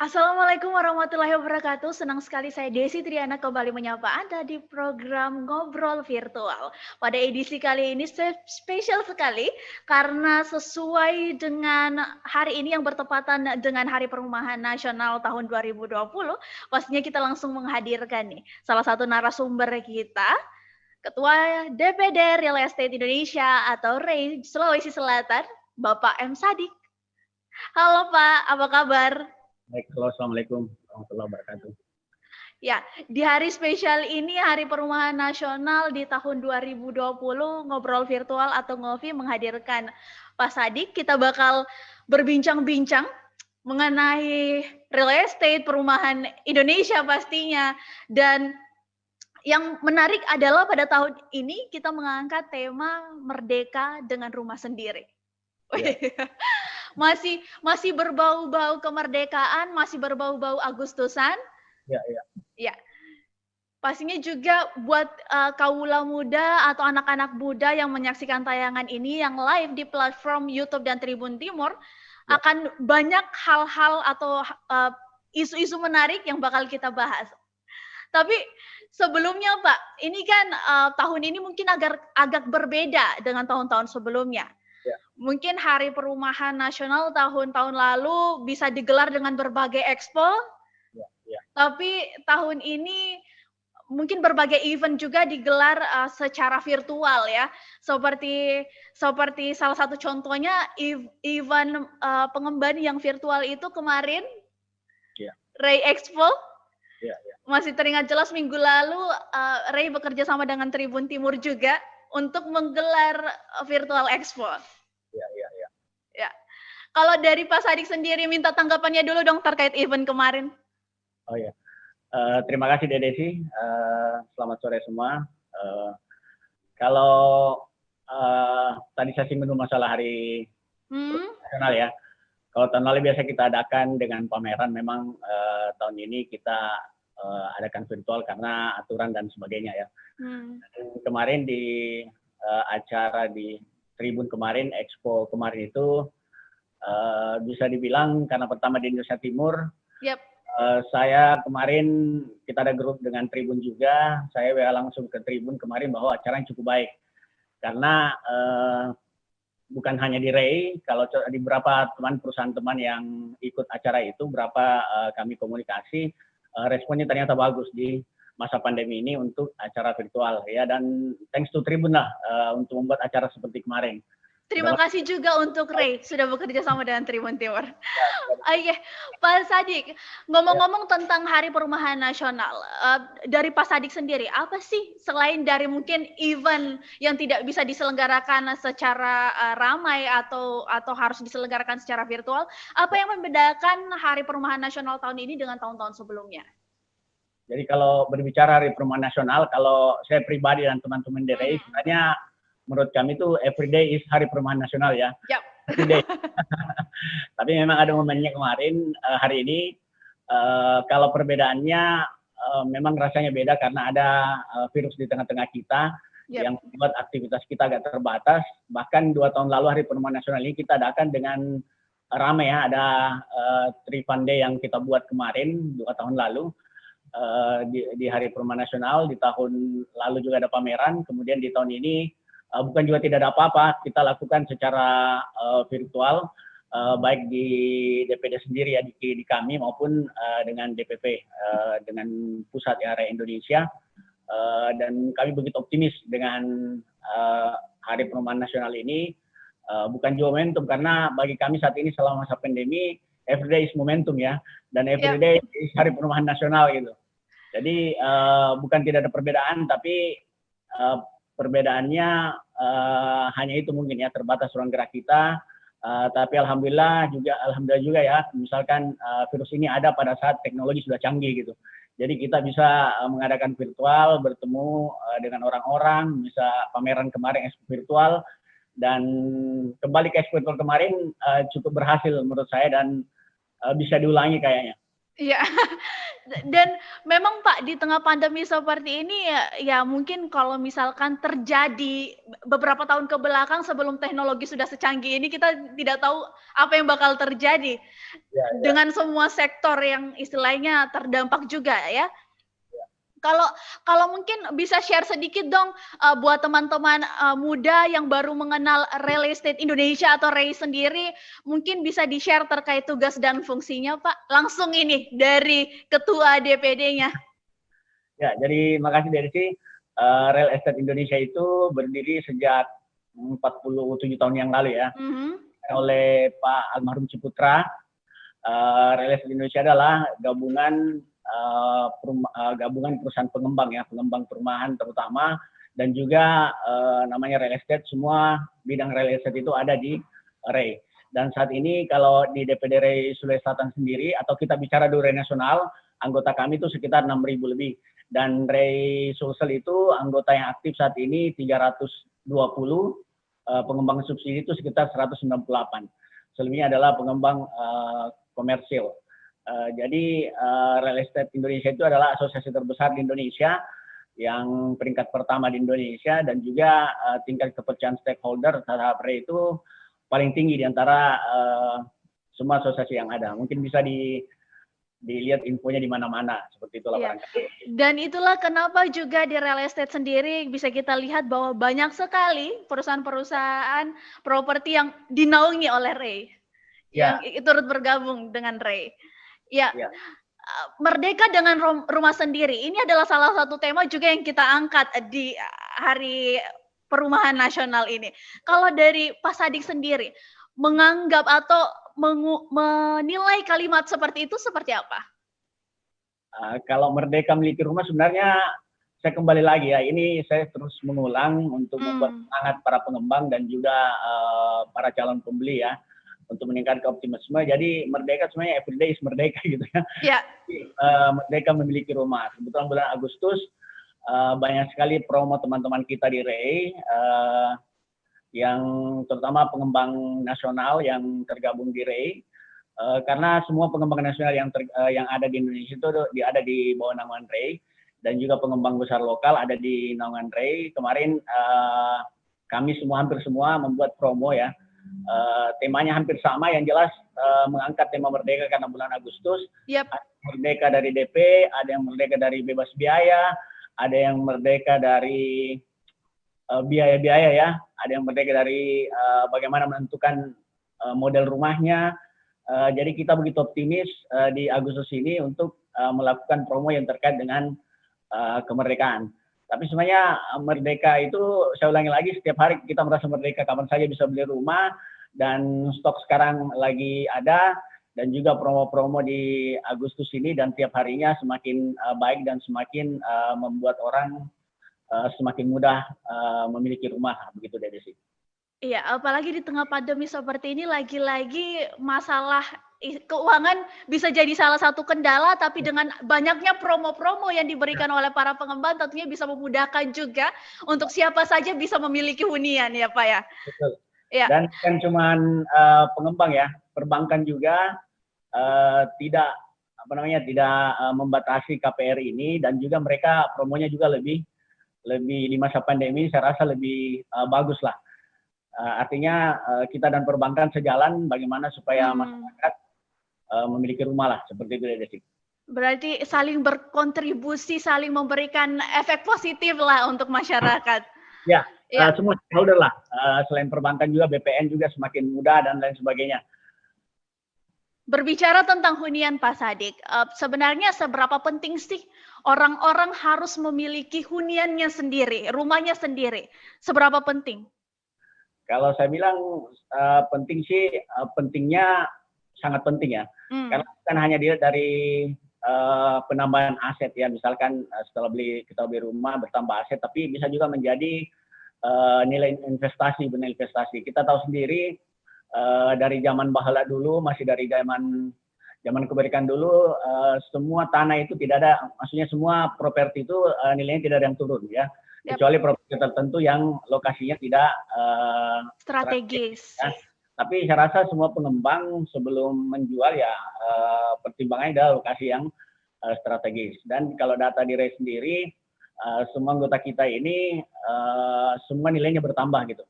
Assalamualaikum warahmatullahi wabarakatuh. Senang sekali saya Desi Triana kembali menyapa Anda di program Ngobrol Virtual. Pada edisi kali ini spesial sekali karena sesuai dengan hari ini yang bertepatan dengan Hari Perumahan Nasional tahun 2020, pastinya kita langsung menghadirkan nih salah satu narasumber kita, Ketua DPD Real Estate Indonesia atau REI Sulawesi Selatan, Bapak M. Sadik. Halo Pak, apa kabar? Baik, halo, assalamualaikum warahmatullahi wabarakatuh. Ya, di hari spesial ini, Hari Perumahan Nasional di tahun 2020, Ngobrol Virtual atau Ngovi menghadirkan Pak Sadik. Kita bakal berbincang-bincang mengenai real estate, perumahan Indonesia pastinya. Dan yang menarik adalah pada tahun ini kita mengangkat tema Merdeka dengan Rumah Sendiri. Ya. Masih berbau-bau kemerdekaan, masih berbau-bau Agustusan. Ya. Ya, pastinya juga buat kaula muda atau anak-anak muda yang menyaksikan tayangan ini yang live di platform YouTube dan Tribun Timur, akan banyak hal-hal atau isu-isu menarik yang bakal kita bahas. Tapi sebelumnya Pak, ini kan tahun ini mungkin agak berbeda dengan tahun-tahun sebelumnya. Ya. Mungkin Hari Perumahan Nasional tahun-tahun lalu bisa digelar dengan berbagai expo. Ya. Tapi tahun ini mungkin berbagai event juga digelar secara virtual ya. Seperti salah satu contohnya event pengemban yang virtual itu kemarin, REI Expo. Ya. Masih teringat jelas minggu lalu REI bekerja sama dengan Tribun Timur juga untuk menggelar virtual Expo. Ya. Ya. Kalau dari Pak Sadik sendiri minta tanggapannya dulu dong terkait event kemarin. Oh ya, terima kasih Desi. Selamat sore semua. Kalau tadi saya singgung masalah Hari Nasional ya. Kalau tahun lalu biasa kita adakan dengan pameran, memang tahun ini kita adakan virtual karena aturan dan sebagainya ya. Kemarin di acara di Tribun kemarin, Expo kemarin itu bisa dibilang karena pertama di Indonesia Timur. Saya kemarin kita ada grup dengan Tribun juga, saya langsung ke Tribun kemarin bahwa acaranya cukup baik karena bukan hanya di REI, kalau di beberapa perusahaan teman yang ikut acara itu, berapa kami komunikasi, responnya ternyata bagus di masa pandemi ini untuk acara virtual ya, dan thanks to Tribun lah untuk membuat acara seperti kemarin. Terima kasih juga untuk REI sudah bekerja sama dengan Tribun Timur. Oke, Pak Sadik, ngomong-ngomong tentang Hari Perumahan Nasional, dari Pak Sadik sendiri, apa sih selain dari mungkin event yang tidak bisa diselenggarakan secara ramai atau harus diselenggarakan secara virtual, apa yang membedakan Hari Perumahan Nasional tahun ini dengan tahun-tahun sebelumnya? Jadi kalau berbicara Hari Perumahan Nasional, kalau saya pribadi dan teman-teman di REI, sebenarnya menurut kami itu everyday is Hari Perumahan Nasional ya. Everyday. Tapi memang ada momennya kemarin, hari ini, kalau perbedaannya memang rasanya beda karena ada virus di tengah-tengah kita yang membuat aktivitas kita agak terbatas. Bahkan 2 tahun lalu Hari Perumahan Nasional ini kita adakan dengan ramai ya, ada Tri Fun Day yang kita buat kemarin 2 tahun lalu. Di Hari Perumahan Nasional, di tahun lalu juga ada pameran, kemudian di tahun ini bukan juga tidak ada apa-apa, kita lakukan secara virtual, baik di DPD sendiri ya, di kami maupun dengan DPP, dengan pusat ya, REI Indonesia, dan kami begitu optimis dengan Hari Perumahan Nasional ini, bukan juga momentum, karena bagi kami saat ini selama masa pandemi, everyday is momentum ya, dan everyday is Hari Perumahan Nasional gitu. Jadi bukan tidak ada perbedaan, tapi perbedaannya hanya itu mungkin ya, terbatas ruang gerak kita, tapi alhamdulillah juga ya, misalkan virus ini ada pada saat teknologi sudah canggih gitu. Jadi kita bisa mengadakan virtual, bertemu dengan orang-orang, bisa pameran kemarin expo virtual, dan kembali ke expo virtual kemarin cukup berhasil menurut saya dan bisa diulangi kayaknya. Iya. Dan memang Pak, di tengah pandemi seperti ini ya mungkin kalau misalkan terjadi beberapa tahun ke belakang sebelum teknologi sudah secanggih ini, kita tidak tahu apa yang bakal terjadi Ya, ya. dengan semua sektor yang istilahnya terdampak juga ya. Ya. Kalau kalau mungkin bisa share sedikit dong, buat teman-teman, muda yang baru mengenal real estate Indonesia atau REI sendiri, mungkin bisa di-share terkait tugas dan fungsinya, Pak? Langsung ini dari ketua DPD-nya. Ya, jadi makasih Desi. Real Estate Indonesia itu berdiri sejak 47 tahun yang lalu ya, oleh Pak Almarhum Ciputra. Real Estate Indonesia adalah gabungan perusahaan pengembang ya, pengembang perumahan terutama, dan juga namanya real estate. Semua bidang real estate itu ada di REI. Dan saat ini kalau di DPD REI Sulawesi Selatan sendiri, atau kita bicara di REI nasional, anggota kami itu sekitar 6.000 lebih. Dan REI Sulsel itu anggota yang aktif saat ini 320, pengembang subsidi itu sekitar 198. Selebihnya adalah pengembang komersil. Jadi Real Estate Indonesia itu adalah asosiasi terbesar di Indonesia, yang peringkat pertama di Indonesia, dan juga tingkat kepercayaan stakeholder terhadap REI itu paling tinggi di antara semua asosiasi yang ada. Mungkin bisa dilihat infonya di mana-mana, seperti itulah barangkali. Dan itulah kenapa juga di real estate sendiri bisa kita lihat bahwa banyak sekali perusahaan-perusahaan properti yang dinaungi oleh REI, yang turut bergabung dengan REI. Ya, merdeka dengan rumah sendiri, ini adalah salah satu tema juga yang kita angkat di Hari Perumahan Nasional ini. Kalau dari Pak Sadik sendiri, menganggap atau menilai kalimat seperti itu seperti apa? Kalau merdeka memiliki rumah, sebenarnya saya kembali lagi ya, ini saya terus mengulang untuk membuat semangat para pengembang dan juga para calon pembeli ya, untuk meningkatkan optimisme. Jadi merdeka sebenarnya everyday is merdeka gitu ya. Ya. Merdeka memiliki rumah. Kebetulan bulan Agustus banyak sekali promo teman-teman kita di REI, yang terutama pengembang nasional yang tergabung di REI, karena semua pengembang nasional yang ada di Indonesia itu ada di bawah naungan REI, dan juga pengembang besar lokal ada di naungan REI. Kemarin kami hampir semua membuat promo ya. Temanya hampir sama, yang jelas mengangkat tema merdeka karena bulan Agustus. Yep. Ada merdeka dari DP, ada yang merdeka dari bebas biaya, ada yang merdeka dari biaya-biaya ya, ada yang merdeka dari bagaimana menentukan model rumahnya. Jadi kita begitu optimis di Agustus ini untuk melakukan promo yang terkait dengan kemerdekaan. Tapi sebenarnya merdeka itu, saya ulangi lagi, setiap hari kita merasa merdeka, kapan saja bisa beli rumah, dan stok sekarang lagi ada, dan juga promo-promo di Agustus ini, dan tiap harinya semakin baik dan semakin membuat orang semakin mudah memiliki rumah, begitu Desi. Iya, apalagi di tengah pandemi seperti ini, lagi-lagi masalah keuangan bisa jadi salah satu kendala, tapi dengan banyaknya promo-promo yang diberikan oleh para pengembang, tentunya bisa memudahkan juga untuk siapa saja bisa memiliki hunian ya Pak ya. Betul. Ya. Dan kan cuman pengembang ya, perbankan juga tidak membatasi KPR ini, dan juga mereka promonya juga lebih di masa pandemi saya rasa lebih bagus lah. Artinya kita dan perbankan sejalan, bagaimana supaya masyarakat memiliki rumah lah, seperti itu Desi. Berarti saling berkontribusi, saling memberikan efek positif lah untuk masyarakat. Ya, semua stakeholder lah, selain perbankan juga BPN juga semakin mudah dan lain sebagainya. Berbicara tentang hunian Pak Sadik, sebenarnya seberapa penting sih orang-orang harus memiliki huniannya sendiri, rumahnya sendiri? Seberapa penting? Kalau saya bilang penting sih, pentingnya sangat penting ya. Karena bukan hanya dilihat dari penambahan aset ya, misalkan setelah kita beli rumah bertambah aset, tapi bisa juga menjadi nilai investasi, benar investasi. Kita tahu sendiri dari zaman bahala dulu, masih dari zaman kemerdekaan dulu, semua tanah itu tidak ada, maksudnya semua properti itu nilainya tidak ada yang turun ya. Kecuali properti tertentu yang lokasinya tidak strategis. Ya. Tapi saya rasa semua pengembang sebelum menjual ya pertimbangannya adalah lokasi yang strategis. Dan kalau data di REI sendiri, semua anggota kita ini semua nilainya bertambah gitu.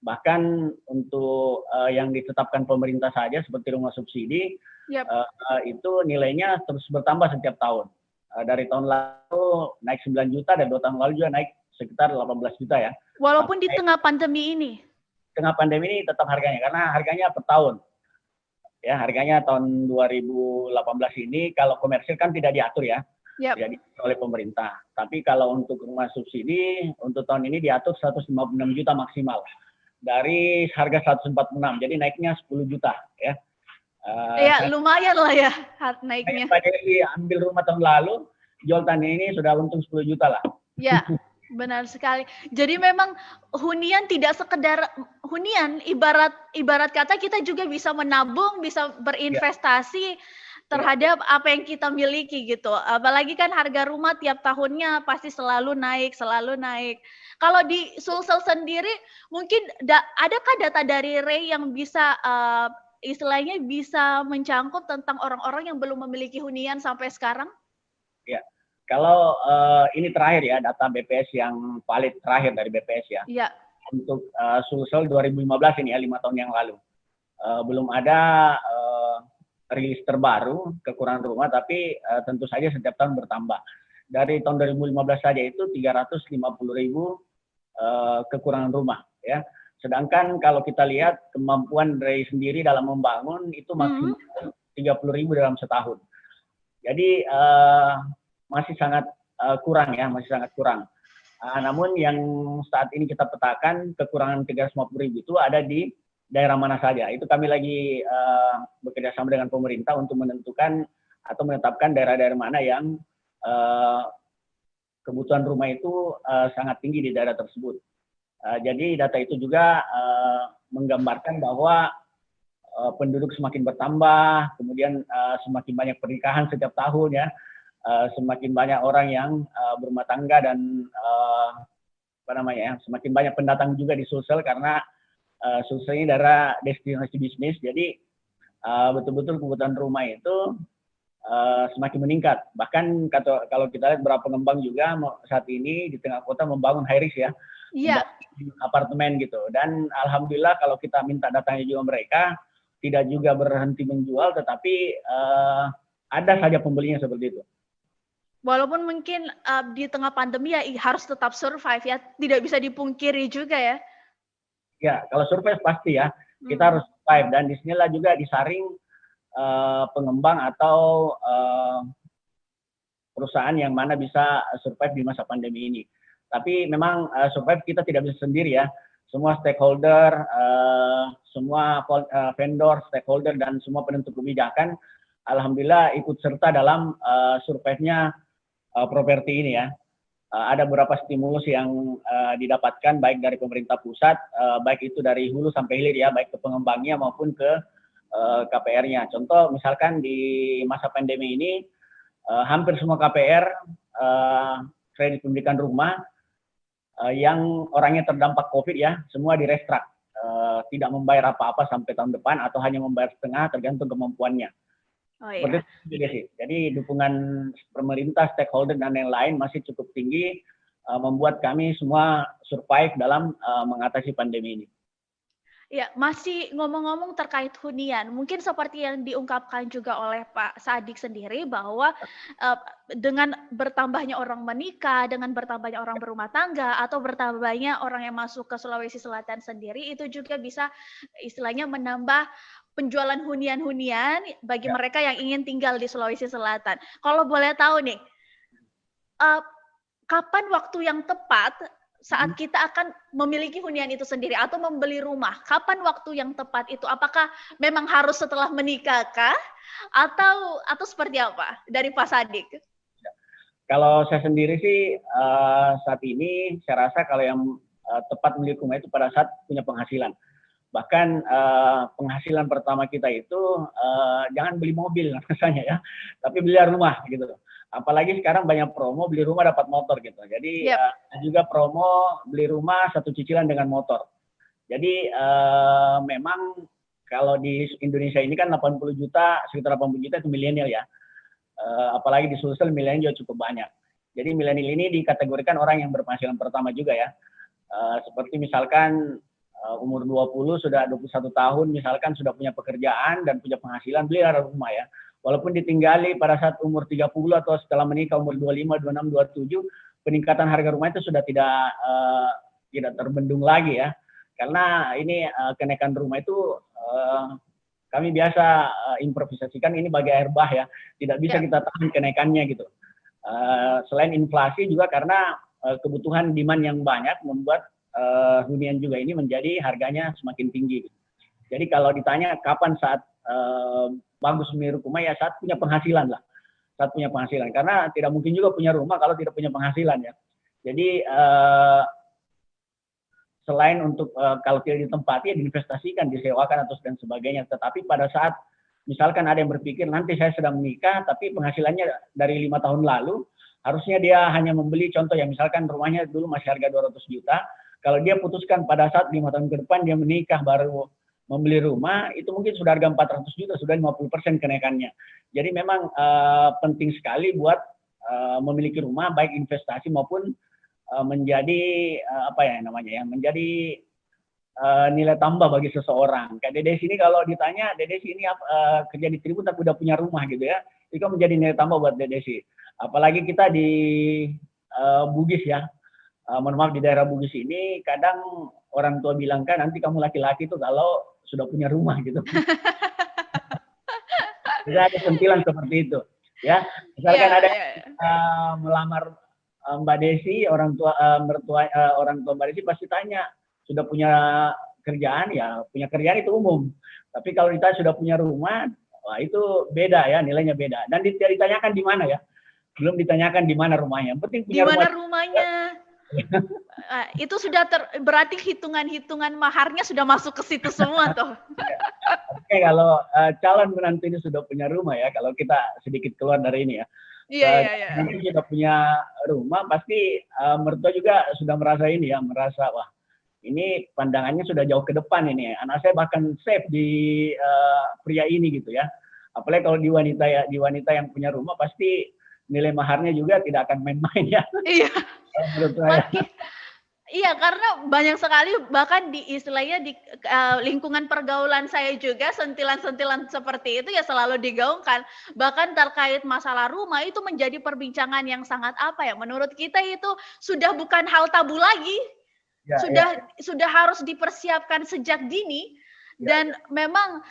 Bahkan untuk yang ditetapkan pemerintah saja seperti rumah subsidi, itu nilainya terus bertambah setiap tahun. Dari tahun lalu naik 9 juta dan 2 tahun lalu juga naik sekitar 18 juta ya. Walaupun di tengah pandemi ini? Tengah pandemi ini tetap harganya, karena harganya per tahun. Ya, harganya tahun 2018 ini kalau komersil kan tidak diatur ya, tidak diatur oleh pemerintah. Tapi kalau untuk rumah subsidi, untuk tahun ini diatur 156 juta maksimal. Dari harga 146, jadi naiknya 10 juta ya. Ya, lumayan lah ya naiknya. Saya ambil rumah tahun lalu, jual tahun ini sudah untung 10 juta lah. Ya, benar sekali. Jadi memang hunian tidak sekedar hunian, ibarat kata kita juga bisa menabung, bisa berinvestasi terhadap apa yang kita miliki gitu. Apalagi kan harga rumah tiap tahunnya pasti selalu naik, selalu naik. Kalau di Sulsel sendiri, mungkin adakah data dari REI yang bisa istilahnya bisa mencangkup tentang orang-orang yang belum memiliki hunian sampai sekarang? Ya, kalau ini terakhir ya, data BPS yang valid terakhir dari BPS ya. Iya. Untuk Sulsel 2015 ini ya, 5 tahun yang lalu. Belum ada rilis terbaru kekurangan rumah, tapi tentu saja setiap tahun bertambah. Dari tahun 2015 saja itu 350.000 kekurangan rumah ya. Sedangkan kalau kita lihat kemampuan REI sendiri dalam membangun itu maksimal 30.000 dalam setahun. Jadi masih sangat kurang ya, masih sangat kurang. Namun yang saat ini kita petakan kekurangan 350.000 itu ada di daerah mana saja. Itu kami lagi bekerja sama dengan pemerintah untuk menentukan atau menetapkan daerah-daerah mana yang kebutuhan rumah itu sangat tinggi di daerah tersebut. Jadi data itu juga menggambarkan bahwa penduduk semakin bertambah, kemudian semakin banyak pernikahan setiap tahun ya, semakin banyak orang yang berumah tangga dan semakin banyak pendatang juga di Sulsel karena Sulsel ini daerah destinasi bisnis. Jadi betul-betul kebutuhan rumah itu semakin meningkat. Bahkan kalau kita lihat beberapa pengembang juga saat ini di tengah kota membangun high rise ya. Iya. Apartemen gitu. Dan alhamdulillah kalau kita minta datangnya juga mereka tidak juga berhenti menjual, tetapi ada saja pembelinya seperti itu. Walaupun mungkin di tengah pandemi ya harus tetap survive ya, tidak bisa dipungkiri juga ya. Ya, kalau survive pasti ya, kita harus survive, dan disinilah juga disaring pengembang atau perusahaan yang mana bisa survive di masa pandemi ini. Tapi memang survive kita tidak bisa sendiri ya. Semua stakeholder, semua vendor, stakeholder, dan semua penentu kebijakan, alhamdulillah ikut serta dalam survive-nya properti ini ya. Ada beberapa stimulus yang didapatkan baik dari pemerintah pusat, baik itu dari hulu sampai hilir ya, baik ke pengembangnya maupun ke KPR-nya. Contoh misalkan di masa pandemi ini, hampir semua KPR, kredit pendidikan rumah, yang orangnya terdampak COVID ya, semua direstrak, tidak membayar apa-apa sampai tahun depan atau hanya membayar setengah tergantung kemampuannya. Oh, iya. Seperti itu sih. Jadi dukungan pemerintah, stakeholder dan yang lain masih cukup tinggi, membuat kami semua survive dalam mengatasi pandemi ini. Ya, masih ngomong-ngomong terkait hunian, mungkin seperti yang diungkapkan juga oleh Pak Sadik sendiri bahwa dengan bertambahnya orang menikah, dengan bertambahnya orang berumah tangga, atau bertambahnya orang yang masuk ke Sulawesi Selatan sendiri, itu juga bisa istilahnya menambah penjualan hunian-hunian bagi mereka yang ingin tinggal di Sulawesi Selatan. Kalau boleh tahu nih, kapan waktu yang tepat saat kita akan memiliki hunian itu sendiri atau membeli rumah? Kapan waktu yang tepat itu? Apakah memang harus setelah menikah kah? Atau seperti apa dari Pak Sadik? Kalau saya sendiri sih saat ini saya rasa kalau yang tepat memiliki rumah itu pada saat punya penghasilan. Bahkan penghasilan pertama kita itu jangan beli mobil rasanya ya, tapi beli rumah gitu. Apalagi sekarang banyak promo beli rumah dapat motor gitu. Jadi juga promo beli rumah satu cicilan dengan motor. Jadi memang kalau di Indonesia ini kan 80 juta, sekitar 80 juta itu milenial ya. Apalagi di Sulsel milenial juga cukup banyak. Jadi milenial ini dikategorikan orang yang berpenghasilan pertama juga ya. Seperti misalkan umur 20 sudah 21 tahun misalkan sudah punya pekerjaan dan punya penghasilan, beli rumah ya. Walaupun ditinggali pada saat umur 30 atau setelah menikah umur 25, 26, 27, peningkatan harga rumah itu sudah tidak terbendung lagi ya. Karena ini kenaikan rumah itu kami biasa improvisasikan ini bagai air bah ya. Tidak bisa kita tahan kenaikannya gitu. Selain inflasi juga karena kebutuhan demand yang banyak membuat hunian juga ini menjadi harganya semakin tinggi. Jadi kalau ditanya kapan saat bagus membeli rumah ya saat punya penghasilan lah. Saat punya penghasilan. Karena tidak mungkin juga punya rumah kalau tidak punya penghasilan ya. Jadi selain untuk kalau tidak ditempati ya diinvestasikan, disewakan atau dan sebagainya. Tetapi pada saat misalkan ada yang berpikir nanti saya sedang menikah tapi penghasilannya dari 5 tahun lalu, harusnya dia hanya membeli contoh ya misalkan rumahnya dulu masih harga 200 juta, kalau dia putuskan pada saat 5 tahun ke depan dia menikah baru membeli rumah, itu mungkin sudah harga 400 juta, sudah 50% kenaikannya. Jadi memang penting sekali buat memiliki rumah, baik investasi maupun menjadi apa ya namanya ya, menjadi nilai tambah bagi seseorang. Kayak Dede sini kalau ditanya, Dede sini kerja di Tribun tapi udah punya rumah gitu ya, itu menjadi nilai tambah buat Dede sih. Apalagi kita di Bugis ya, mohon maaf di daerah Bugis ini kadang orang tua bilang kan nanti kamu laki-laki tuh kalau sudah punya rumah gitu. Tidak ada sentilan seperti itu ya. Misalkan ada melamar Mbak Desi, orang tua Mbak Desi pasti tanya sudah punya kerjaan ya, punya kerjaan itu umum. Tapi kalau ditanya sudah punya rumah, wah itu beda ya, nilainya beda. Dan ditanyakan di mana ya? Belum ditanyakan di mana rumahnya. Penting punya rumah. Di mana rumahnya? Itu sudah berarti hitungan-hitungan maharnya sudah masuk ke situ semua toh. Oke, kalau calon menantu ini sudah punya rumah ya, kalau kita sedikit keluar dari ini ya. Iya. Ini sudah punya rumah, pasti mertua juga sudah merasa ini ya, merasa wah ini pandangannya sudah jauh ke depan ini. Anak saya bahkan safe di pria ini gitu ya. Apalagi kalau di wanita yang punya rumah pasti nilai maharnya juga tidak akan main-main ya. Iya. Menurut saya. Iya, karena banyak sekali bahkan di istilahnya di lingkungan pergaulan saya juga sentilan-sentilan seperti itu ya selalu digaungkan. Bahkan terkait masalah rumah itu menjadi perbincangan yang sangat apa ya? Menurut kita itu sudah bukan hal tabu lagi. Sudah harus dipersiapkan sejak dini. Dan memang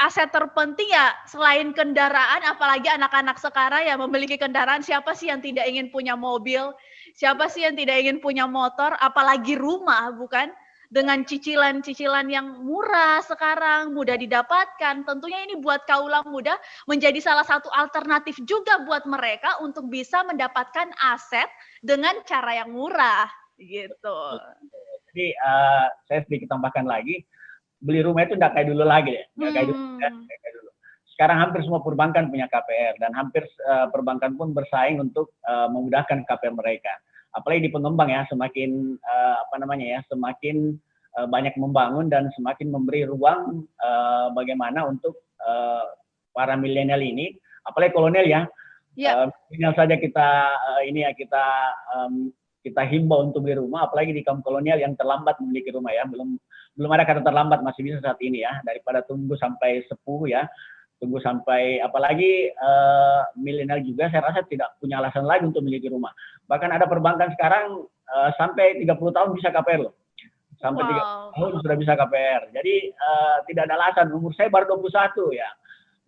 aset terpenting ya selain kendaraan, apalagi anak-anak sekarang yang memiliki kendaraan, siapa sih yang tidak ingin punya mobil, siapa sih yang tidak ingin punya motor, apalagi rumah, bukan? Dengan cicilan-cicilan yang murah sekarang, mudah didapatkan, tentunya ini buat kaula muda menjadi salah satu alternatif juga buat mereka untuk bisa mendapatkan aset dengan cara yang murah, gitu. Jadi saya sedikit tambahkan lagi, beli rumah itu tidak kayak dulu lagi deh, nggak kayak dulu. Sekarang hampir semua perbankan punya KPR dan hampir perbankan pun bersaing untuk memudahkan KPR mereka. Apalagi di pengembang ya, semakin semakin banyak membangun dan semakin memberi ruang bagaimana untuk para milenial ini, apalagi kolonial ya. Milenial saja kita himbau untuk beli rumah, apalagi di kaum kolonial yang terlambat memiliki rumah ya, belum ada kata terlambat, masih bisa saat ini ya, daripada tunggu sampai sepuh ya, tunggu sampai apalagi milenial juga saya rasa tidak punya alasan lagi untuk memiliki rumah. Bahkan ada perbankan sekarang sampai 30 tahun bisa KPR loh. Sampai 30 tahun sudah bisa KPR. Jadi tidak ada alasan, umur saya baru 21 ya.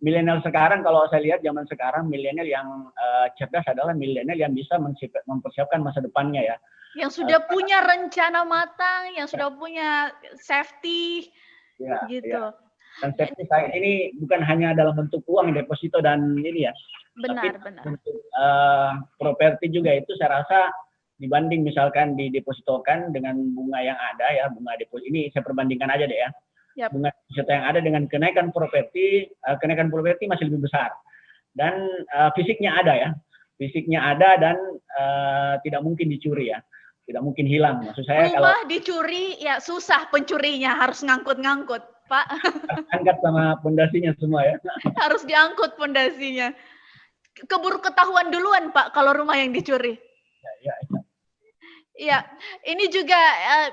Milenial sekarang kalau saya lihat zaman sekarang milenial yang cerdas adalah milenial yang bisa mempersiapkan masa depannya ya. Yang sudah punya rencana matang, yang sudah punya safety gitu. Ya. Dan safety saya ini bukan hanya dalam bentuk uang deposito dan ini ya. Benar. Bentuk properti juga itu saya rasa dibanding misalkan didepositokan dengan bunga yang ada ya, bunga deposito ini saya perbandingkan aja deh ya. Bunga deposito yang ada dengan kenaikan properti masih lebih besar. Dan fisiknya ada ya. Fisiknya ada dan tidak mungkin dicuri ya. Tidak mungkin hilang. Maksud saya rumah dicuri ya susah, pencurinya harus ngangkut-ngangkut. Pak. Angkat sama pondasinya semua ya. Harus diangkut pondasinya. Keburu ketahuan duluan Pak kalau rumah yang dicuri. Ya. Iya, ini juga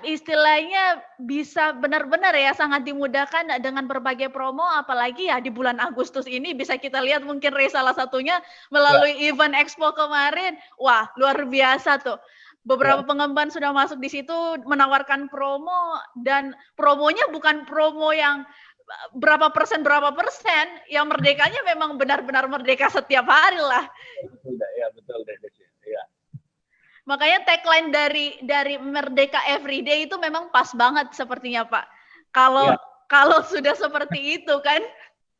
istilahnya bisa benar-benar ya sangat dimudahkan dengan berbagai promo, apalagi ya di bulan Agustus ini bisa kita lihat mungkin Ray salah satunya melalui event Expo kemarin. Wah, luar biasa tuh. Beberapa pengembang sudah masuk di situ menawarkan promo dan promonya bukan promo yang berapa persen, yang merdekanya memang benar-benar merdeka setiap hari lah. Betul deh. Ya. Makanya tagline dari Merdeka Everyday itu memang pas banget sepertinya Pak. Kalau sudah seperti itu kan.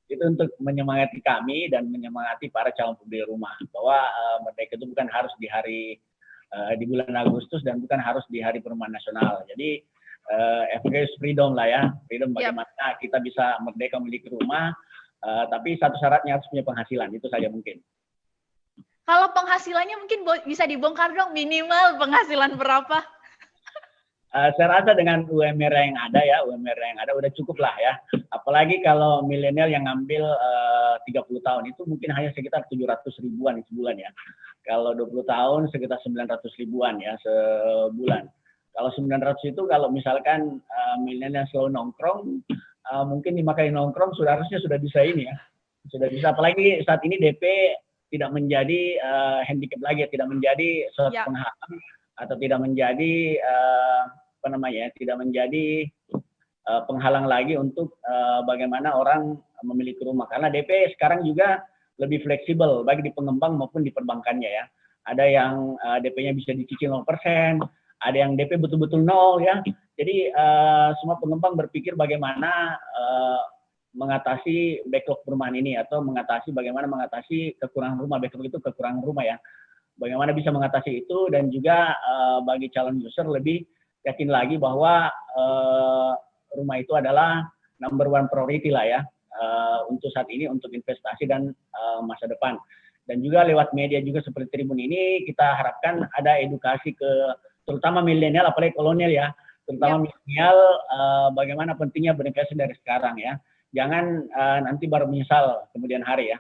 Itu untuk menyemangati kami dan menyemangati para calon pembeli rumah bahwa merdeka itu bukan harus di bulan Agustus dan bukan harus di Hari Perumahan Nasional. Jadi everyday is freedom lah ya, freedom bagaimana kita bisa merdeka memiliki rumah, tapi satu syaratnya harus punya penghasilan, itu saja mungkin. Kalau penghasilannya mungkin bisa dibongkar dong, minimal penghasilan berapa? Saya rasa dengan UMR yang ada udah cukup lah ya. Apalagi kalau milenial yang ngambil 30 tahun itu mungkin hanya sekitar 700 ribuan sebulan ya. Kalau 20 tahun sekitar 900 ribuan ya sebulan. Kalau 900 itu kalau misalkan milenial selalu nongkrong, mungkin 5 kali nongkrong harusnya sudah bisa ini ya. Sudah bisa, apalagi saat ini DP tidak menjadi handicap lagi, tidak menjadi suatu penghalang atau tidak menjadi tidak menjadi penghalang lagi untuk bagaimana orang memiliki rumah. Karena DP sekarang juga lebih fleksibel baik di pengembang maupun di perbankannya ya. Ada yang DP-nya bisa dicicil 0%, ada yang DP betul-betul 0 ya. Jadi semua pengembang berpikir bagaimana mengatasi backlog perumahan ini atau bagaimana mengatasi kekurangan rumah. Backlog itu kekurangan rumah ya. Bagaimana bisa mengatasi itu dan juga bagi calon user lebih yakin lagi bahwa rumah itu adalah number one priority lah ya untuk saat ini, untuk investasi dan masa depan. Dan juga lewat media juga seperti Tribun ini kita harapkan ada edukasi terutama milenial, apalagi kolonial ya, terutama milenial bagaimana pentingnya berinvestasi dari sekarang ya. Jangan nanti baru menyesal kemudian hari ya.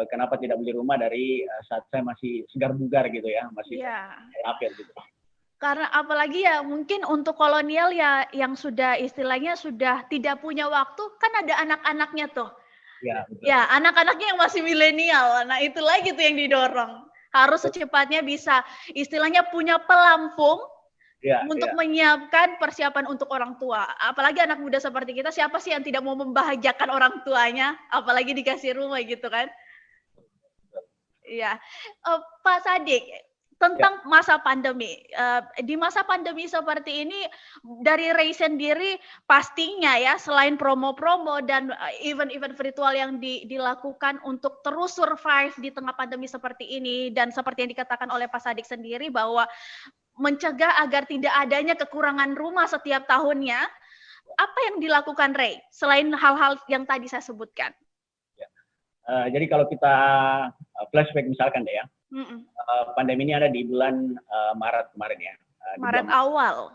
Kenapa tidak beli rumah dari saat saya masih segar bugar gitu ya, masih apel gitu. Karena apalagi ya mungkin untuk kolonial ya yang sudah istilahnya sudah tidak punya waktu, kan ada anak-anaknya tuh. Ya, betul. Ya, anak-anaknya yang masih milenial. Nah, itu lagi tuh yang didorong. Harus secepatnya bisa istilahnya punya pelampung untuk menyiapkan persiapan untuk orang tua. Apalagi anak muda seperti kita, siapa sih yang tidak mau membahagiakan orang tuanya, apalagi dikasih rumah gitu kan? Iya. Pak Sadik, tentang masa pandemi. Di masa pandemi seperti ini, dari Ray sendiri pastinya ya, selain promo-promo dan event-event virtual yang dilakukan untuk terus survive di tengah pandemi seperti ini, dan seperti yang dikatakan oleh Pak Sadik sendiri bahwa mencegah agar tidak adanya kekurangan rumah setiap tahunnya, apa yang dilakukan Ray selain hal-hal yang tadi saya sebutkan? Jadi kalau kita flashback misalkan deh ya, pandemi ini ada di bulan Maret kemarin ya. Maret awal.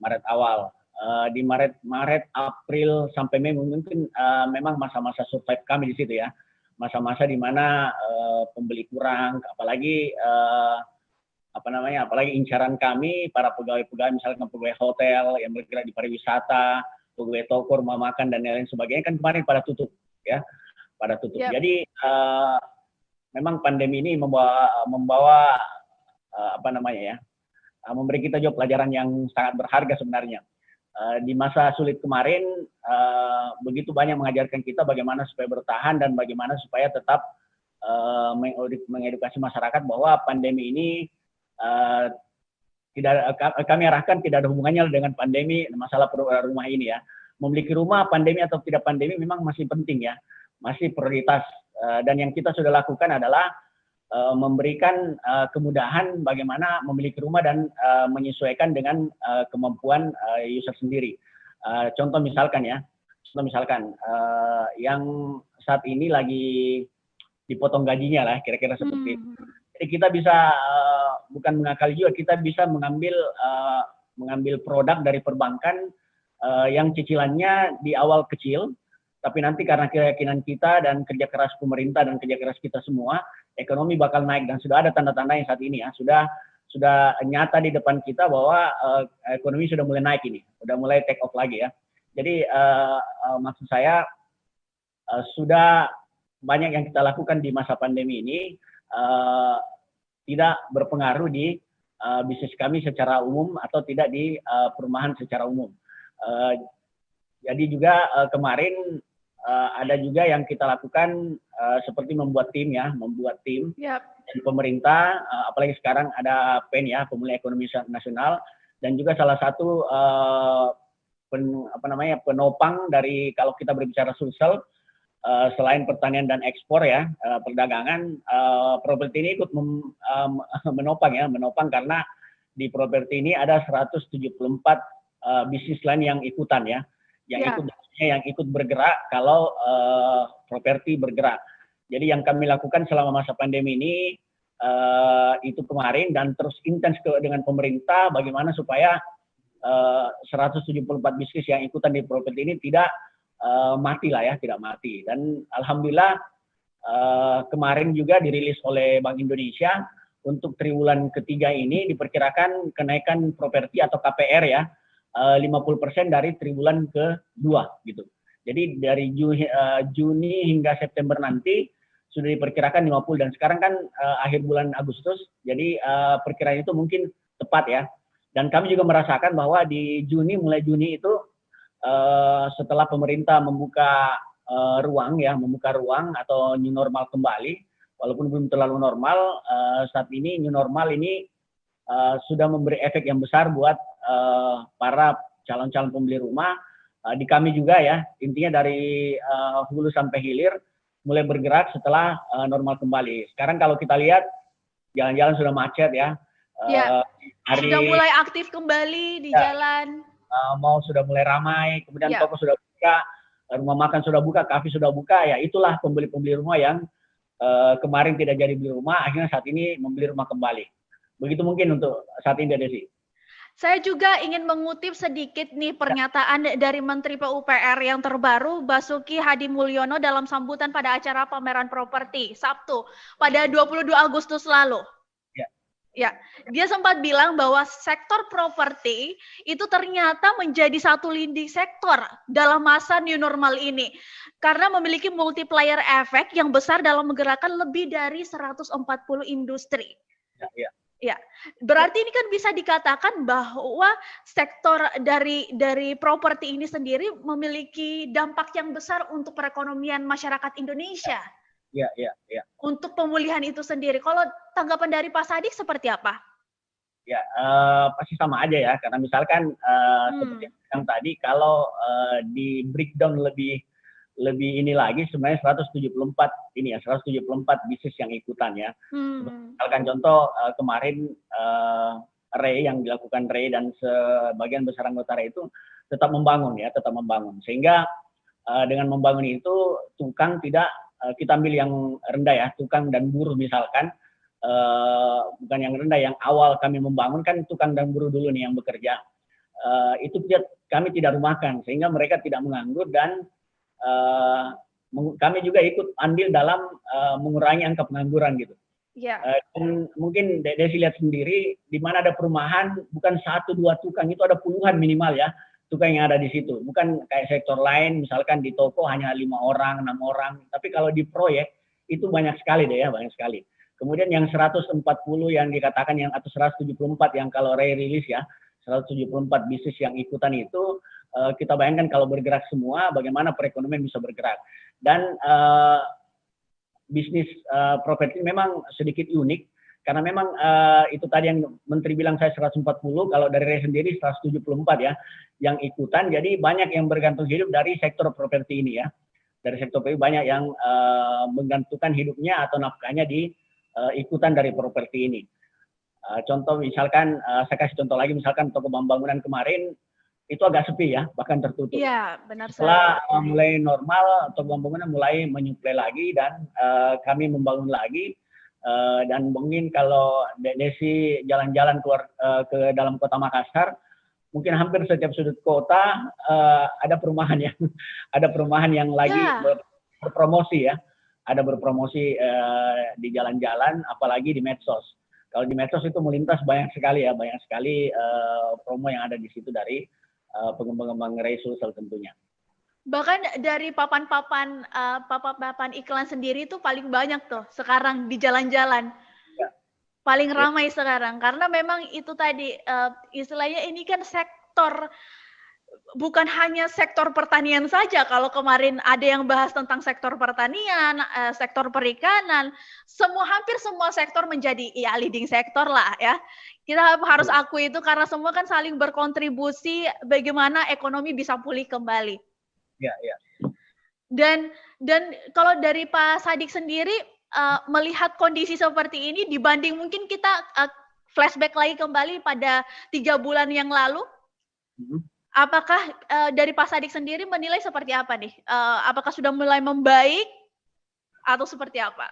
Maret awal. Di Maret, April sampai Mei mungkin memang masa-masa survive kami di situ ya. Masa-masa di mana pembeli kurang, apalagi apalagi incaran kami para pegawai-pegawai, misalkan pegawai hotel yang bergerak di pariwisata, pegawai toko, rumah makan dan lain sebagainya kan kemarin pada tutup ya, pada tutup. Jadi memang pandemi ini membawa memberi kita juga pelajaran yang sangat berharga sebenarnya. Di masa sulit kemarin begitu banyak mengajarkan kita bagaimana supaya bertahan dan bagaimana supaya tetap mengedukasi masyarakat bahwa pandemi ini kami arahkan tidak ada hubungannya dengan pandemi, masalah rumah ini ya. Memiliki rumah, pandemi atau tidak pandemi memang masih penting ya, masih prioritas. Dan yang kita sudah lakukan adalah memberikan kemudahan bagaimana memiliki rumah dan menyesuaikan dengan kemampuan user sendiri. Contoh misalkan yang saat ini lagi dipotong gajinya lah, kira-kira seperti itu. Jadi kita bisa bukan mengakali juga, kita bisa mengambil produk dari perbankan yang cicilannya di awal kecil, tapi nanti karena keyakinan kita dan kerja keras pemerintah dan kerja keras kita semua, ekonomi bakal naik dan sudah ada tanda-tanda yang saat ini ya, sudah nyata di depan kita bahwa ekonomi sudah mulai naik ini, sudah mulai take off lagi ya. Jadi maksud saya sudah banyak yang kita lakukan di masa pandemi ini tidak berpengaruh di bisnis kami secara umum atau tidak di perumahan secara umum. Jadi juga kemarin ada juga yang kita lakukan seperti membuat tim ya, dari pemerintah, apalagi sekarang ada PEN ya, Pemulihan Ekonomi Nasional, dan juga salah satu penopang dari kalau kita berbicara Sulsel, selain pertanian dan ekspor ya, perdagangan, properti ini ikut menopang karena di properti ini ada 174 bisnis lain yang ikutan ya, yang ikut bergerak kalau properti bergerak. Jadi yang kami lakukan selama masa pandemi ini itu kemarin dan terus intens dengan pemerintah bagaimana supaya 174 bisnis yang ikutan di properti ini tidak mati lah ya, tidak mati. Dan alhamdulillah kemarin juga dirilis oleh Bank Indonesia untuk triwulan ketiga ini diperkirakan kenaikan properti atau KPR ya 50% dari triwulan kedua gitu. Jadi dari Juni hingga September nanti sudah diperkirakan 50 dan sekarang kan akhir bulan Agustus, jadi perkiraan itu mungkin tepat ya. Dan kami juga merasakan bahwa di mulai Juni itu setelah pemerintah membuka ruang atau new normal kembali, walaupun belum terlalu normal, saat ini new normal ini sudah memberi efek yang besar buat para calon-calon pembeli rumah. Di kami juga ya, intinya dari hulu sampai hilir mulai bergerak setelah normal kembali. Sekarang kalau kita lihat jalan-jalan sudah macet ya. Sudah mulai aktif kembali di jalan. Mall sudah mulai ramai, kemudian toko sudah buka, rumah makan sudah buka, kafe sudah buka, ya itulah pembeli-pembeli rumah yang kemarin tidak jadi beli rumah, akhirnya saat ini membeli rumah kembali. Begitu mungkin untuk saat ini, Desi. Saya juga ingin mengutip sedikit nih pernyataan dari Menteri PUPR yang terbaru, Basuki Hadi Mulyono dalam sambutan pada acara pameran properti Sabtu pada 22 Agustus lalu. Ya, dia sempat bilang bahwa sektor properti itu ternyata menjadi satu leading sektor dalam masa new normal ini karena memiliki multiplier effect yang besar dalam menggerakkan lebih dari 140 industri. Ya, berarti ini kan bisa dikatakan bahwa sektor dari properti ini sendiri memiliki dampak yang besar untuk perekonomian masyarakat Indonesia. Ya. Untuk pemulihan itu sendiri, kalau tanggapan dari Pak Sadik seperti apa? Ya, pasti sama aja ya, karena misalkan seperti yang tadi, kalau di breakdown lebih ini lagi, sebenarnya 174 bisnis yang ikutan ya. Misalkan contoh kemarin yang dilakukan REI dan sebagian besar anggota REI itu tetap membangun, sehingga dengan membangun itu tukang tidak kita ambil yang rendah ya, tukang dan buruh misalkan, bukan yang rendah, yang awal kami membangun kan tukang dan buruh dulu nih yang bekerja, itu kami tidak rumahkan sehingga mereka tidak menganggur dan kami juga ikut andil dalam mengurangi angka pengangguran gitu. Dan mungkin Desi lihat sendiri, di mana ada perumahan bukan 1-2 tukang, itu ada puluhan minimal ya tukang yang ada di situ. Bukan kayak sektor lain, misalkan di toko hanya 5 orang, 6 orang. Tapi kalau di proyek, itu banyak sekali deh ya, banyak sekali. Kemudian yang 140 yang dikatakan atau 174 yang kalau REI rilis ya, 174 bisnis yang ikutan itu, kita bayangkan kalau bergerak semua, bagaimana perekonomian bisa bergerak. Dan bisnis properti memang sedikit unik, karena memang itu tadi yang Menteri bilang saya 140, kalau dari REI sendiri 174 ya, yang ikutan. Jadi banyak yang bergantung hidup dari sektor properti ini ya. Dari sektor properti banyak yang menggantungkan hidupnya atau nafkahnya di ikutan dari properti ini. Contoh misalkan, saya kasih contoh lagi, misalkan toko bangunan kemarin, itu agak sepi ya, bahkan tertutup. Iya, benar. Setelah mulai normal, toko bangunan mulai menyuplai lagi dan kami membangun lagi. Dan mungkin kalau Desi jalan-jalan keluar ke dalam kota Makassar, mungkin hampir setiap sudut kota ada perumahan yang lagi berpromosi ya, ada berpromosi di jalan-jalan, apalagi di medsos. Kalau di medsos itu melintas banyak sekali promo yang ada di situ dari pengembang-pengembang gerai Sulsel tentunya. Bahkan dari papan-papan iklan sendiri itu paling banyak tuh sekarang di jalan-jalan. Paling ramai sekarang karena memang itu tadi istilahnya ini kan sektor, bukan hanya sektor pertanian saja. Kalau kemarin ada yang bahas tentang sektor pertanian, sektor perikanan, hampir semua sektor menjadi ya leading sektor lah ya. Kita harus akui itu karena semua kan saling berkontribusi bagaimana ekonomi bisa pulih kembali. Ya. Dan kalau dari Pak Sadik sendiri melihat kondisi seperti ini dibanding mungkin kita flashback lagi kembali pada 3 bulan yang lalu, apakah dari Pak Sadik sendiri menilai seperti apa nih? Apakah sudah mulai membaik atau seperti apa?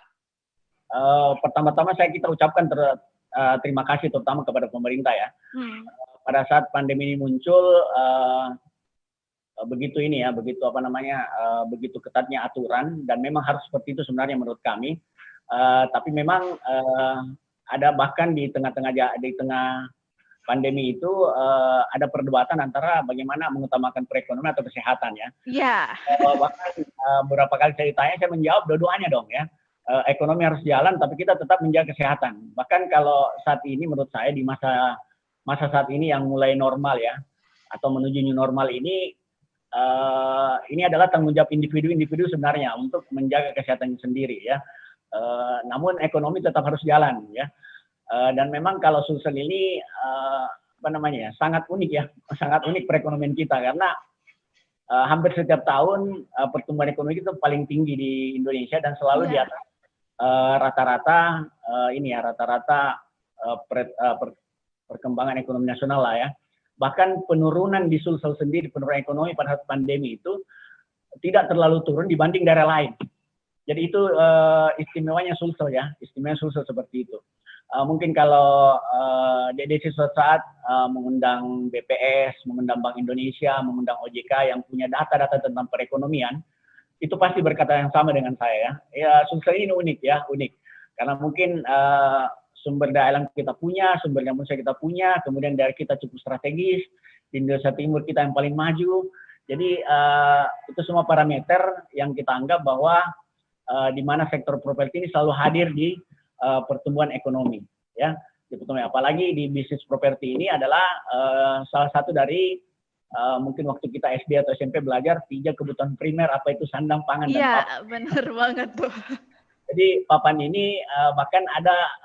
Pertama-tama kita ucapkan terima kasih terutama kepada pemerintah ya. Pada saat pandemi ini muncul, begitu ketatnya aturan, dan memang harus seperti itu sebenarnya menurut kami. Tapi memang ada bahkan di tengah pandemi itu ada perdebatan antara bagaimana mengutamakan perekonomian atau kesehatan ya. Iya. Bahkan beberapa kali saya ditanya, saya menjawab dua-duanya dong ya. Ekonomi harus jalan, tapi kita tetap menjaga kesehatan. Bahkan kalau saat ini menurut saya di masa saat ini yang mulai normal ya, atau menuju new normal ini adalah tanggung jawab individu sebenarnya untuk menjaga kesehatannya sendiri ya. Namun ekonomi tetap harus jalan ya. Dan memang kalau Sulsel ini sangat unik perekonomian kita karena hampir setiap tahun pertumbuhan ekonomi itu paling tinggi di Indonesia dan selalu di atas rata-rata perkembangan ekonomi nasional lah ya. Bahkan penurunan di Sulsel sendiri, penurunan ekonomi pada saat pandemi itu tidak terlalu turun dibanding daerah lain. Jadi itu istimewanya Sulsel ya, seperti itu. Mungkin kalau DDC suatu saat mengundang BPS, mengundang Bank Indonesia, mengundang OJK yang punya data-data tentang perekonomian, itu pasti berkata yang sama dengan saya ya. Ya Sulsel ini unik. Karena mungkin sumber daya alam kita punya, sumber daya manusia kita punya, kemudian daerah kita cukup strategis, di Indonesia Timur kita yang paling maju. Jadi itu semua parameter yang kita anggap bahwa di mana sektor properti ini selalu hadir di pertumbuhan ekonomi, ya. Apalagi di bisnis properti ini adalah salah satu dari mungkin waktu kita SD atau SMP belajar 3 kebutuhan primer, apa itu sandang, pangan, dan papan. Iya, benar banget tuh. Jadi papan ini bahkan ada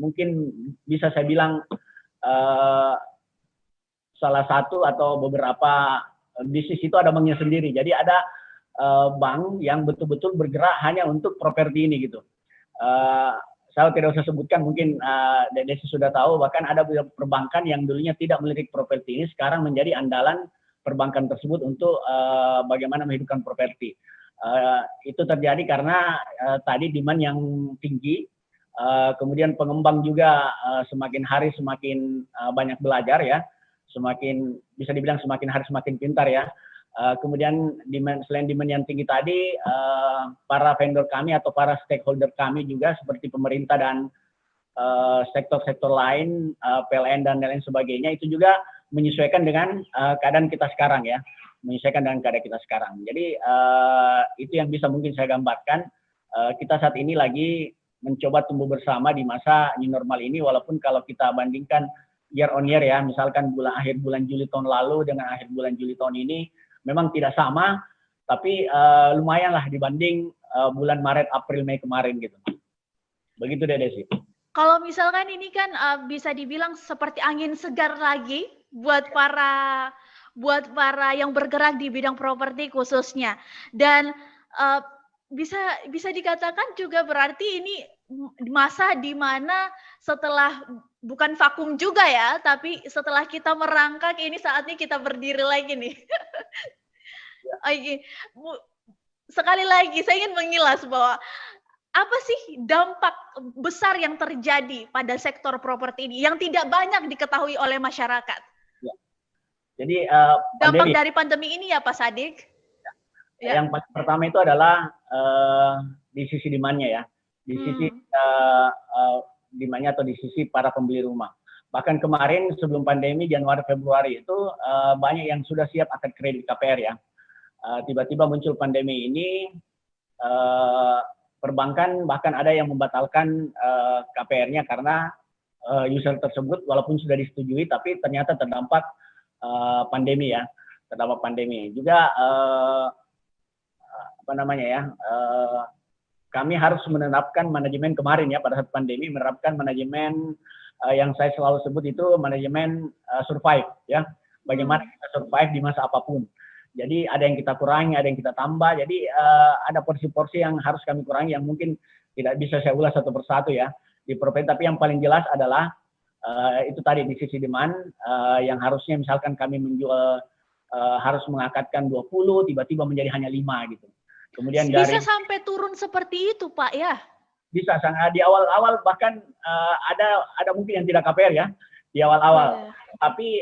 mungkin bisa saya bilang salah satu atau beberapa bisnis itu ada banknya sendiri. Jadi ada bank yang betul-betul bergerak hanya untuk properti ini gitu. Saya tidak usah sebutkan, mungkin Desi sudah tahu, bahkan ada perbankan yang dulunya tidak melirik properti ini, sekarang menjadi andalan perbankan tersebut untuk bagaimana menghidupkan properti. Itu terjadi karena tadi demand yang tinggi, kemudian pengembang juga semakin hari semakin banyak belajar ya, bisa dibilang semakin hari semakin pintar ya. Kemudian selain demand yang tinggi tadi, para vendor kami atau para stakeholder kami juga seperti pemerintah dan sektor-sektor lain, PLN dan lain sebagainya, itu juga menyesuaikan dengan keadaan kita sekarang ya, Jadi itu yang bisa mungkin saya gambarkan. Kita saat ini lagi mencoba tumbuh bersama di masa new normal ini, walaupun kalau kita bandingkan year on year ya, misalkan akhir bulan Juli tahun lalu dengan akhir bulan Juli tahun ini, memang tidak sama, tapi lumayan lah dibanding bulan Maret, April, Mei kemarin gitu. Begitu deh Desi. Kalau misalkan ini kan bisa dibilang seperti angin segar lagi buat para yang bergerak di bidang properti khususnya. Dan bisa dikatakan juga berarti ini masa di mana setelah bukan vakum juga ya, tapi setelah kita merangkak ini saatnya kita berdiri lagi nih. Sekali lagi saya ingin mengilas bahwa apa sih dampak besar yang terjadi pada sektor properti ini yang tidak banyak diketahui oleh masyarakat? Jadi dampak dari pandemi ini ya Pak Sadik? Ya. Yang pertama itu adalah di sisi demand-nya ya, di sisi demand-nya atau di sisi para pembeli rumah. Bahkan kemarin sebelum pandemi Januari Februari itu banyak yang sudah siap akad kredit KPR ya. Tiba-tiba muncul pandemi ini, perbankan bahkan ada yang membatalkan KPR-nya karena user tersebut walaupun sudah disetujui tapi ternyata terdampak pandemi ya, terdampak pandemi. Juga kami harus menerapkan manajemen kemarin ya pada saat pandemi, menerapkan manajemen yang saya selalu sebut itu manajemen survive ya, bagaimana kita survive di masa apapun. Jadi ada yang kita kurangi, ada yang kita tambah, jadi ada porsi-porsi yang harus kami kurangi yang mungkin tidak bisa saya ulas satu persatu ya di properti, tapi yang paling jelas adalah itu tadi di sisi demand yang harusnya misalkan kami menjual harus mengakatkan 20, tiba-tiba menjadi hanya 5 gitu. Kemudian bisa sampai turun seperti itu, Pak ya? Bisa, di awal-awal bahkan ada mungkin yang tidak KPR ya di awal-awal. Tapi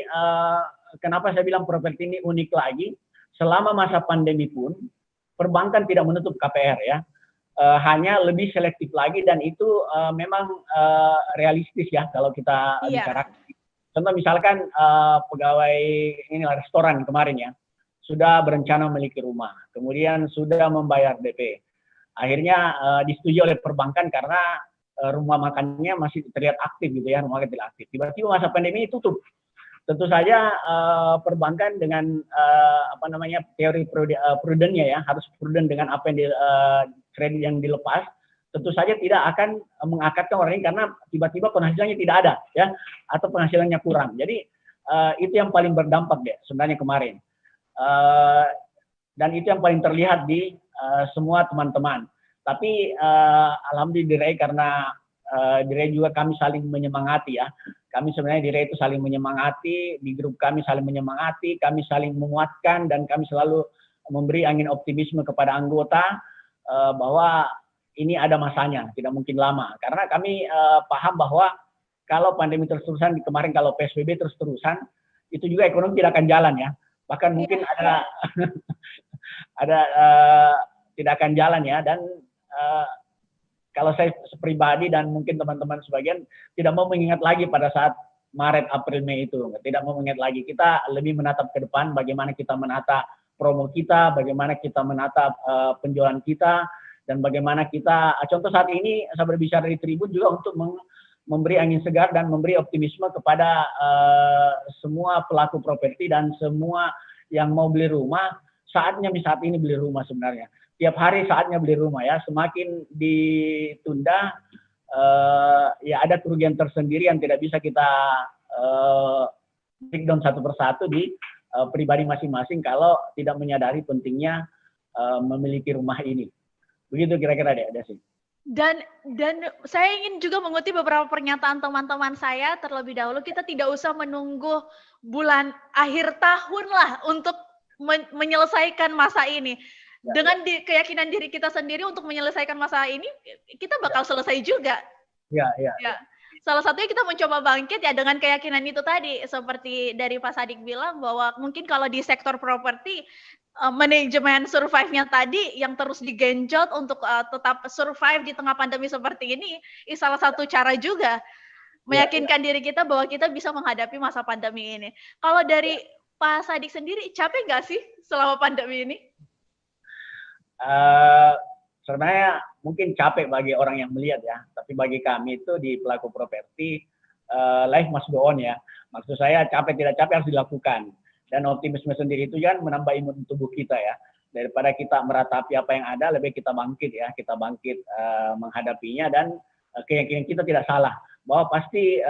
kenapa saya bilang properti ini unik lagi? Selama masa pandemi pun perbankan tidak menutup KPR ya, hanya lebih selektif lagi dan itu memang realistis ya kalau kita bicara. Contoh misalkan pegawai restoran kemarin ya, sudah berencana memiliki rumah, kemudian sudah membayar DP. Akhirnya disetujui oleh perbankan karena rumah makannya masih terlihat aktif gitu ya, rumah makan tidak aktif. Tiba-tiba masa pandemi tutup. Tentu saja perbankan dengan teori prudennya ya, harus prudent dengan apa yang kredit yang dilepas. Tentu saja tidak akan mengakatkan orang ini karena tiba-tiba penghasilannya tidak ada ya, atau penghasilannya kurang. Jadi itu yang paling berdampak deh sebenarnya kemarin. Dan itu yang paling terlihat di semua teman-teman. Tapi alhamdulillah karena Dirai juga kami saling menyemangati ya. Kami sebenarnya Dirai itu saling menyemangati, di grup kami saling menyemangati, kami saling menguatkan dan kami selalu memberi angin optimisme kepada anggota bahwa ini ada masanya, tidak mungkin lama. Karena kami paham bahwa kalau pandemi terus-terusan, kemarin kalau PSBB terus-terusan, itu juga ekonomi tidak akan jalan ya. Bahkan mungkin ada tidak akan jalan ya, dan kalau saya pribadi dan mungkin teman-teman sebagian tidak mau mengingat lagi pada saat Maret, April, Mei itu, tidak mau mengingat lagi. Kita lebih menatap ke depan bagaimana kita menata promo kita, bagaimana kita menata penjualan kita, dan bagaimana kita, contoh saat ini saya berbicara di Tribun juga untuk memberi angin segar dan memberi optimisme kepada semua pelaku properti dan semua yang mau beli rumah. Saatnya saat ini beli rumah sebenarnya. Tiap hari saatnya beli rumah ya. Semakin ditunda, ya ada kerugian tersendiri yang tidak bisa kita breakdown satu persatu di pribadi masing-masing kalau tidak menyadari pentingnya memiliki rumah ini. Begitu kira-kira deh, Desi. Dan saya ingin juga mengutip beberapa pernyataan teman-teman saya terlebih dahulu. Kita tidak usah menunggu bulan akhir tahun lah untuk menyelesaikan masa ini. Dengan keyakinan diri kita sendiri untuk menyelesaikan masa ini, kita bakal selesai juga. Ya. Salah satunya kita mencoba bangkit ya dengan keyakinan itu tadi. Seperti dari Pak Sadik bilang bahwa mungkin kalau di sektor properti, manajemen survive-nya tadi yang terus digenjot untuk tetap survive di tengah pandemi seperti ini, salah satu cara juga meyakinkan diri kita bahwa kita bisa menghadapi masa pandemi ini. Kalau dari Pak Sadik sendiri, capek nggak sih selama pandemi ini? Sebenarnya mungkin capek bagi orang yang melihat ya, tapi bagi kami itu di pelaku properti, life must go on ya. Maksud saya capek tidak capek harus dilakukan. Dan optimisme sendiri itu kan menambah imun tubuh kita ya. Daripada kita meratapi apa yang ada, lebih kita bangkit ya. Kita bangkit menghadapinya dan keyakinan kita tidak salah. Bahwa pasti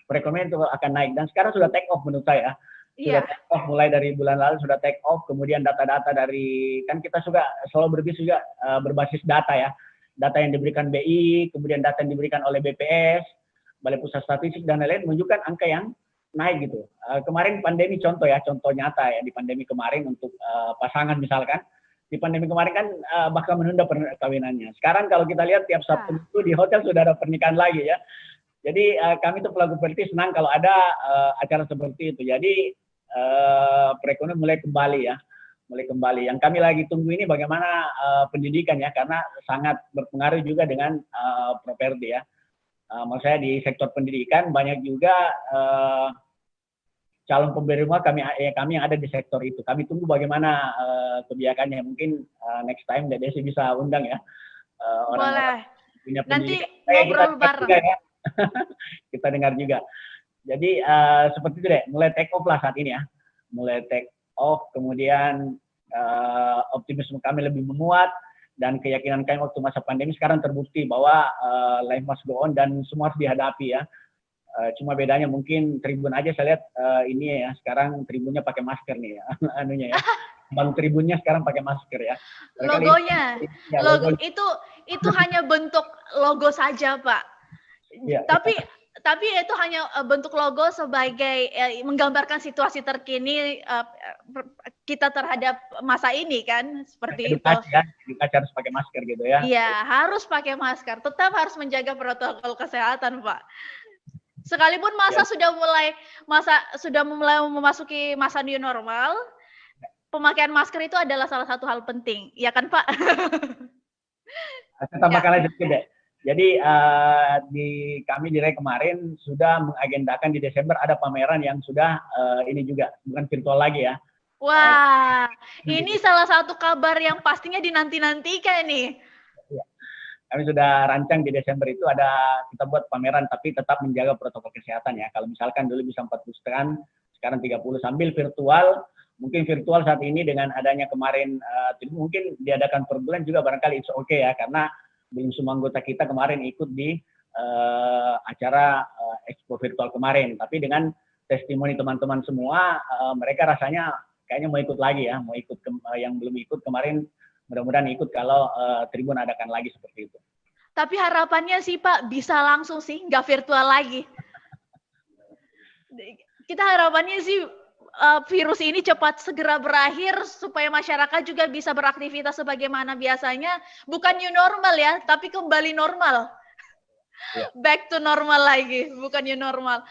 perekonomian itu akan naik. Dan sekarang sudah take off menurut saya. Sudah take off mulai dari bulan lalu sudah take off. Kemudian data-data dari, kan kita juga selalu berbisnis juga berbasis data ya. Data yang diberikan BI, kemudian data yang diberikan oleh BPS, Balai Pusat Statistik dan lain-lain menunjukkan angka yang naik gitu. Kemarin pandemi contoh nyata ya di pandemi kemarin untuk pasangan misalkan. Di pandemi kemarin kan bakal menunda perkawinannya. Sekarang kalau kita lihat tiap Sabtu itu di hotel sudah ada pernikahan lagi ya. Jadi kami tuh pelaku properti senang kalau ada acara seperti itu. Jadi perekonomian mulai kembali ya, mulai kembali. Yang kami lagi tunggu ini bagaimana pendidikan ya, karena sangat berpengaruh juga dengan properti ya. Maksud saya di sektor pendidikan banyak juga calon pemberi rumah kami yang ada di sektor itu. Kami tunggu bagaimana kebijakannya. Mungkin next time Desi bisa undang ya orang-orang punya pendidikan. Nanti ngobrol bareng. Ya. Kita dengar juga. Jadi seperti itu deh, mulai take off lah saat ini ya. Mulai take off, kemudian optimisme kami lebih menguat, dan keyakinan kami waktu masa pandemi sekarang terbukti bahwa life must go on dan semua harus dihadapi ya. Cuma bedanya mungkin tribun aja saya lihat ini ya, sekarang tribunnya pakai masker nih ya, anunya ya. Bang tribunnya sekarang pakai masker ya. Logonya, logo itu hanya bentuk logo saja Pak. Ya, tapi itu hanya bentuk logo sebagai menggambarkan situasi terkini kita terhadap masa ini kan, seperti edukasi, itu. Ya, edukasi harus pakai masker gitu ya. Iya, harus pakai masker. Tetap harus menjaga protokol kesehatan, Pak. Sekalipun sudah mulai memasuki masa new normal, pemakaian masker itu adalah salah satu hal penting, ya kan Pak? Saya tambahkan aja deh. Jadi kami di REI kemarin sudah mengagendakan di Desember ada pameran yang sudah ini juga bukan virtual lagi ya. Wah, ini salah satu kabar yang pastinya dinanti-nantikan nih. Ya. Kami sudah rancang di Desember itu kita buat pameran tapi tetap menjaga protokol kesehatan ya. Kalau misalkan dulu bisa 40 stand, sekarang 30 sambil virtual. Mungkin virtual saat ini dengan adanya kemarin mungkin diadakan per bulan juga barangkali it's okay ya, karena belum semua anggota kita kemarin ikut di acara expo virtual kemarin. Tapi dengan testimoni teman-teman semua, mereka rasanya kayaknya mau ikut lagi ya, mau ikut yang belum ikut kemarin, mudah-mudahan ikut kalau tribun adakan lagi seperti itu. Tapi harapannya sih Pak bisa langsung sih, nggak virtual lagi. Kita harapannya sih virus ini cepat segera berakhir supaya masyarakat juga bisa beraktivitas sebagaimana biasanya, bukan new normal ya, tapi kembali normal. Yeah. Back to normal lagi, bukan new normal.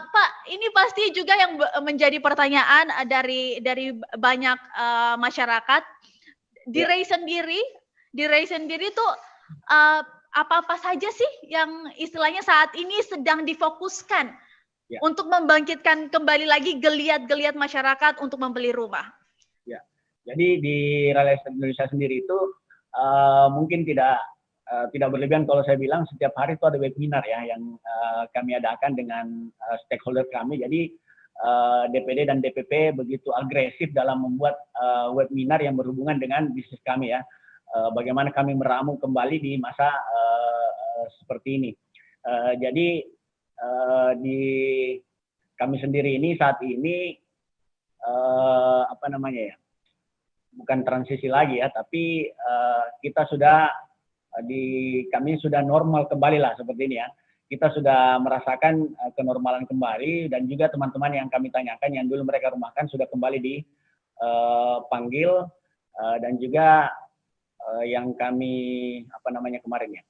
Pak, ini pasti juga yang menjadi pertanyaan dari banyak masyarakat. Di REI sendiri tuh apa-apa saja sih yang istilahnya saat ini sedang difokuskan untuk membangkitkan kembali lagi geliat-geliat masyarakat untuk membeli rumah? Ya, jadi di Real Estate Indonesia sendiri itu mungkin tidak berlebihan kalau saya bilang setiap hari itu ada webinar ya yang kami adakan dengan stakeholder kami. Jadi DPD dan DPP begitu agresif dalam membuat webinar yang berhubungan dengan bisnis kami ya. Bagaimana kami meramu kembali di masa seperti ini. Jadi di kami sendiri ini saat ini bukan transisi lagi ya, tapi kita sudah kami sudah normal kembali lah seperti ini ya. Kita sudah merasakan kenormalan kembali, dan juga teman-teman yang kami tanyakan yang dulu mereka rumahkan sudah kembali dipanggil, dan juga yang kami kemarin ya,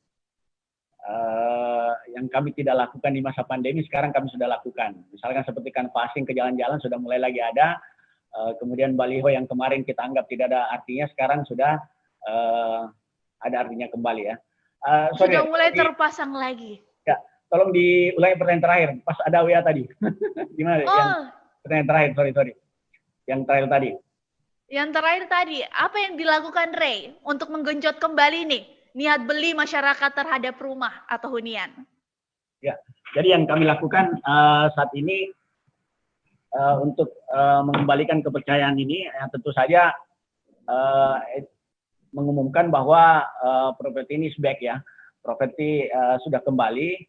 yang kami tidak lakukan di masa pandemi sekarang kami sudah lakukan. Misalkan seperti canvassing ke jalan-jalan sudah mulai lagi ada, kemudian baliho yang kemarin kita anggap tidak ada artinya sekarang sudah ada artinya kembali ya. Sudah mulai terpasang lagi. Ya, tolong diulangi pertanyaan terakhir. Pas ada WA tadi. Gimana? Yang pertanyaan terakhir, sorry. Yang terakhir tadi. Yang terakhir tadi, apa yang dilakukan REI untuk menggenjot kembali nih niat beli masyarakat terhadap rumah atau hunian? Ya, jadi yang kami lakukan saat ini untuk mengembalikan kepercayaan ini, tentu saja mengumumkan bahwa properti ini is back ya. Properti sudah kembali,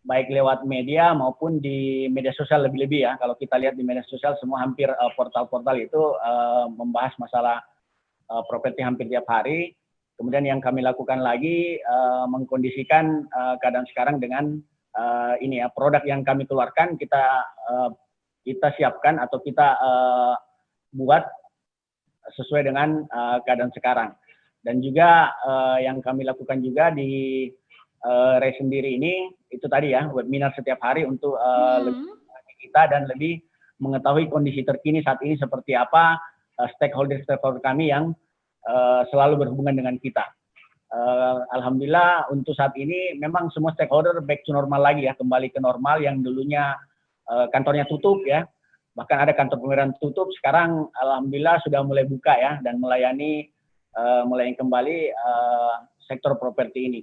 baik lewat media maupun di media sosial lebih-lebih ya. Kalau kita lihat di media sosial semua hampir portal-portal itu membahas masalah properti hampir tiap hari. Kemudian yang kami lakukan lagi mengkondisikan keadaan sekarang dengan ini ya, produk yang kami keluarkan kita siapkan atau kita buat sesuai dengan keadaan sekarang. Dan juga yang kami lakukan juga di REI sendiri ini itu tadi ya, webinar setiap hari untuk lebih kita dan lebih mengetahui kondisi terkini saat ini seperti apa stakeholder kami yang selalu berhubungan dengan kita. Alhamdulillah untuk saat ini memang semua stakeholder back to normal lagi ya, kembali ke normal. Yang dulunya kantornya tutup ya, bahkan ada kantor pemerintahan tutup, sekarang alhamdulillah sudah mulai buka ya dan melayani kembali sektor properti ini.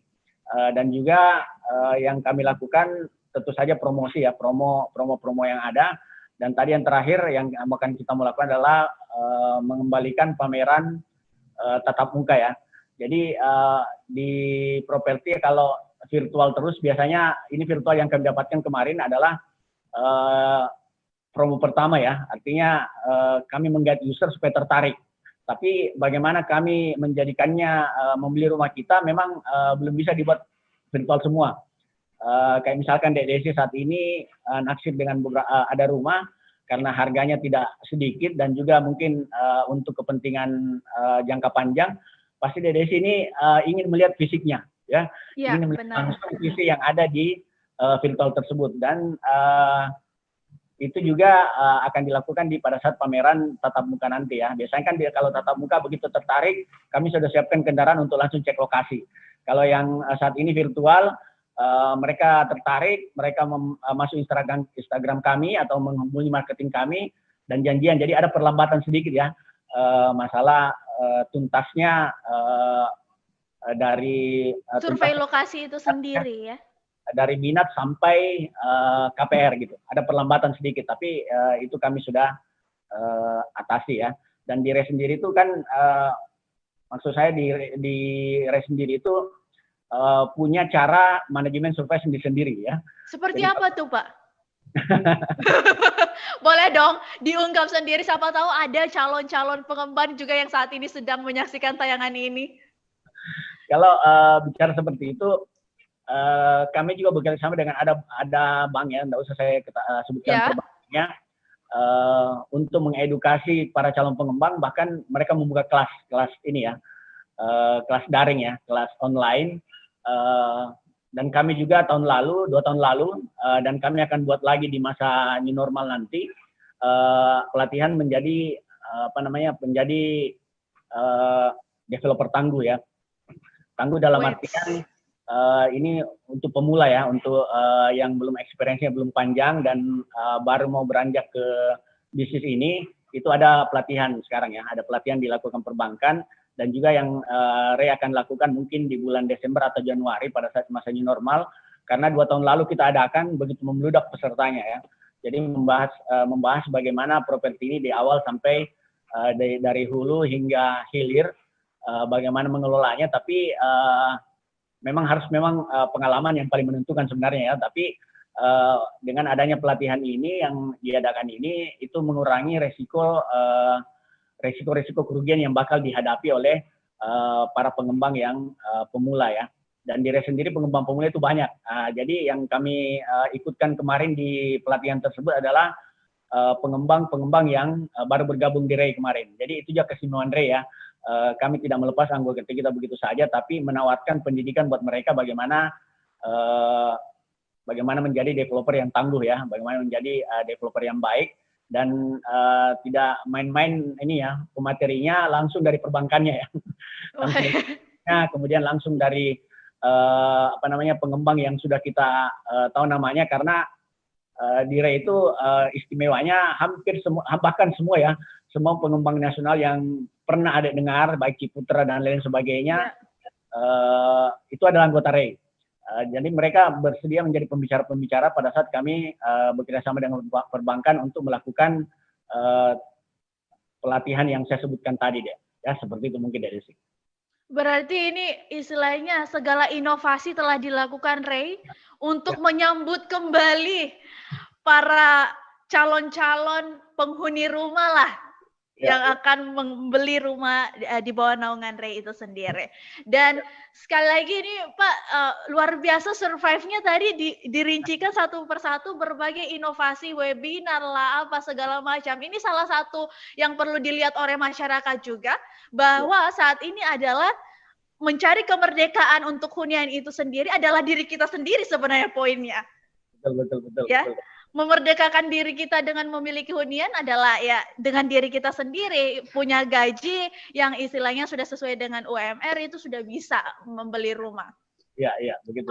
Dan juga yang kami lakukan tentu saja promosi ya, promo yang ada. Dan tadi yang terakhir yang akan kita lakukan adalah mengembalikan pameran tatap muka ya. Jadi di properti kalau virtual terus, biasanya ini virtual yang kami dapatkan kemarin adalah promo pertama ya, artinya kami mengguide user supaya tertarik. Tapi bagaimana kami menjadikannya membeli rumah kita memang belum bisa dibuat virtual semua. Kayak misalkan DDC saat ini naksir dengan ada rumah karena harganya tidak sedikit dan juga mungkin untuk kepentingan jangka panjang, pasti DDC ini ingin melihat fisiknya, ya, ingin melihat langsung visi yang ada di virtual tersebut. Dan itu juga akan dilakukan pada saat pameran tatap muka nanti ya. Biasanya kan kalau tatap muka begitu tertarik, kami sudah siapkan kendaraan untuk langsung cek lokasi. Kalau yang saat ini virtual, mereka tertarik, mereka masuk Instagram kami atau menghubungi marketing kami dan janjian. Jadi ada perlambatan sedikit ya. Masalah tuntasnya dari survei lokasi itu sendiri ya, dari minat sampai KPR gitu, ada perlambatan sedikit, tapi itu kami sudah atasi ya. Dan di RE sendiri itu kan maksud saya di RE sendiri itu punya cara manajemen survei sendiri-sendiri ya. Seperti jadi, apa tuh Pak? Boleh dong diungkap sendiri, siapa tahu ada calon-calon pengembang juga yang saat ini sedang menyaksikan tayangan ini. Kalau bicara seperti itu, kami juga bekerja sama dengan ada bank ya, tidak usah saya sebutkan perbanknya, untuk mengedukasi para calon pengembang. Bahkan mereka membuka kelas ini ya, kelas daring ya, kelas online. Dan kami juga 2 tahun lalu, dan kami akan buat lagi di masa new normal nanti, pelatihan menjadi menjadi developer tangguh ya. Tangguh dalam artian ini untuk pemula ya, untuk yang belum experience-nya belum panjang dan baru mau beranjak ke bisnis ini, itu ada pelatihan sekarang ya, ada pelatihan dilakukan perbankan. Dan juga yang RE akan lakukan mungkin di bulan Desember atau Januari pada saat masa new normal, karena 2 tahun lalu kita adakan begitu membludak pesertanya ya. Jadi membahas bagaimana properti ini di awal sampai dari hulu hingga hilir, bagaimana mengelolanya. Tapi memang harus pengalaman yang paling menentukan sebenarnya ya. Tapi dengan adanya pelatihan ini yang diadakan ini, itu mengurangi resiko kerugian yang bakal dihadapi oleh para pengembang yang pemula ya. Dan di RE sendiri pengembang pemula itu banyak. Jadi yang kami ikutkan kemarin di pelatihan tersebut adalah pengembang yang baru bergabung di RE kemarin. Jadi itu juga kesimpulan RE ya. Kami tidak melepas anggota kita begitu saja, tapi menawarkan pendidikan buat mereka bagaimana menjadi developer yang tangguh ya, bagaimana menjadi developer yang baik. Dan tidak main-main ini ya, pematerinya langsung dari perbankannya ya. Kemudian langsung dari pengembang yang sudah kita tahu namanya, karena di RE itu istimewanya hampir semua, bahkan semua ya, semua pengembang nasional yang pernah ada dengar, baik Ciputra dan lain sebagainya, itu adalah anggota RE. Jadi mereka bersedia menjadi pembicara-pembicara pada saat kami bekerjasama dengan perbankan untuk melakukan pelatihan yang saya sebutkan tadi deh. Ya seperti itu mungkin dari sini. Berarti ini istilahnya segala inovasi telah dilakukan RE untuk menyambut kembali para calon-calon penghuni rumah lah yang akan membeli rumah di bawah naungan RE itu sendiri. Dan sekali lagi ini Pak, luar biasa survive-nya tadi dirincikan satu persatu berbagai inovasi, webinar lah, apa segala macam. Ini salah satu yang perlu dilihat oleh masyarakat juga, bahwa saat ini adalah mencari kemerdekaan untuk hunian itu sendiri adalah diri kita sendiri sebenarnya poinnya. Betul. Ya. Betul. memerdekakan diri kita dengan memiliki hunian adalah ya dengan diri kita sendiri, punya gaji yang istilahnya sudah sesuai dengan UMR itu sudah bisa membeli rumah. Iya, iya, begitu.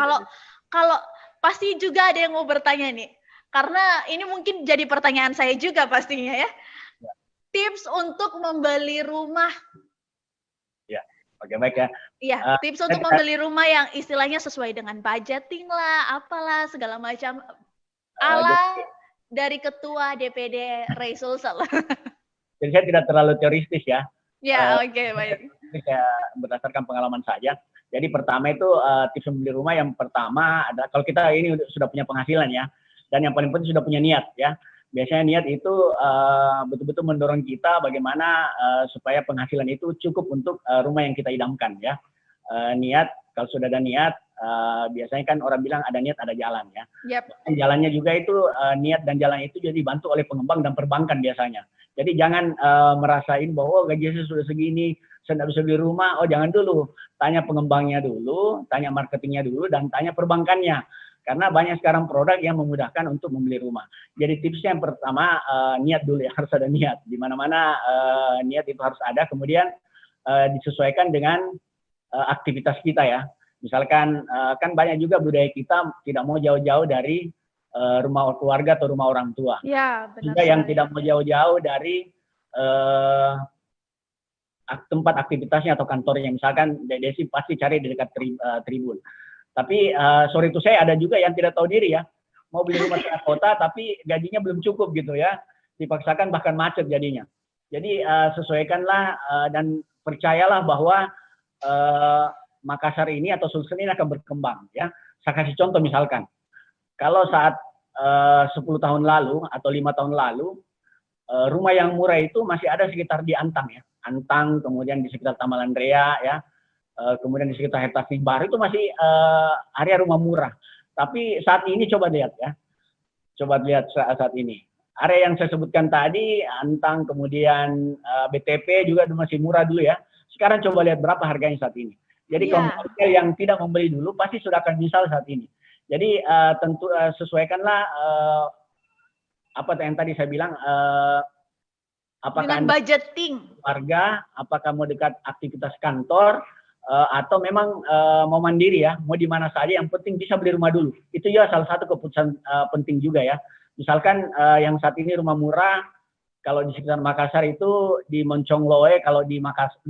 Kalau pasti juga ada yang mau bertanya nih, karena ini mungkin jadi pertanyaan saya juga pastinya ya. Tips untuk membeli rumah. Ya, oke, baik ya. Iya, tips untuk membeli rumah yang istilahnya sesuai dengan budgeting lah, apalah segala macam. Ala dari ketua DPD Ray Sulsel. Jadi saya tidak terlalu teoristis ya. Ya, oke, baik. Ini saya berdasarkan pengalaman saja. Jadi pertama itu tips membeli rumah yang pertama adalah kalau kita ini sudah punya penghasilan ya, dan yang paling penting sudah punya niat ya. Biasanya niat itu betul-betul mendorong kita bagaimana supaya penghasilan itu cukup untuk rumah yang kita idamkan ya. Niat, kalau sudah ada niat, biasanya kan orang bilang ada niat ada jalan ya. Yep. Jalannya juga itu niat dan jalan itu jadi dibantu oleh pengembang dan perbankan biasanya. Jadi jangan merasain bahwa gaji saya sudah segini, saya tidak bisa beli rumah. Oh jangan dulu, tanya pengembangnya dulu, tanya marketingnya dulu, dan tanya perbankannya. Karena banyak sekarang produk yang memudahkan untuk membeli rumah. Jadi tipsnya yang pertama niat dulu ya, harus ada niat. Di mana-mana niat itu harus ada. Kemudian disesuaikan dengan aktivitas kita ya. Misalkan kan banyak juga budaya kita tidak mau jauh-jauh dari rumah keluarga atau rumah orang tua. Ya, benar. Juga yang tidak mau jauh-jauh dari tempat aktivitasnya atau kantornya. Misalkan Desi pasti cari di dekat tribun. Tapi sorry to say ada juga yang tidak tahu diri ya. Mau beli rumah tengah kota tapi gajinya belum cukup gitu ya. Dipaksakan bahkan macet jadinya. Jadi sesuaikanlah dan percayalah bahwa Makassar ini atau Sulsel ini akan berkembang ya. Saya kasih contoh misalkan. Kalau saat 10 tahun lalu atau 5 tahun lalu rumah yang murah itu masih ada sekitar di Antang ya. Antang, kemudian di sekitar Taman Andrea ya. Kemudian di sekitar Hertasi Baru itu masih area rumah murah. Tapi saat ini coba lihat ya. Coba lihat saat ini. Area yang saya sebutkan tadi, Antang, kemudian BTP juga masih murah dulu ya. Sekarang coba lihat berapa harganya saat ini. Jadi kalau yang tidak membeli dulu pasti sudah akan misal saat ini. Jadi tentu sesuaikanlah apa yang tadi saya bilang, apakah dengan budgeting warga, apakah mau dekat aktivitas kantor, atau memang mau mandiri ya, mau di mana saja, yang penting bisa beli rumah dulu. Itu ya salah satu keputusan penting juga ya. Misalkan yang saat ini rumah murah, kalau di sekitar Makassar itu di Moncongloe, kalau di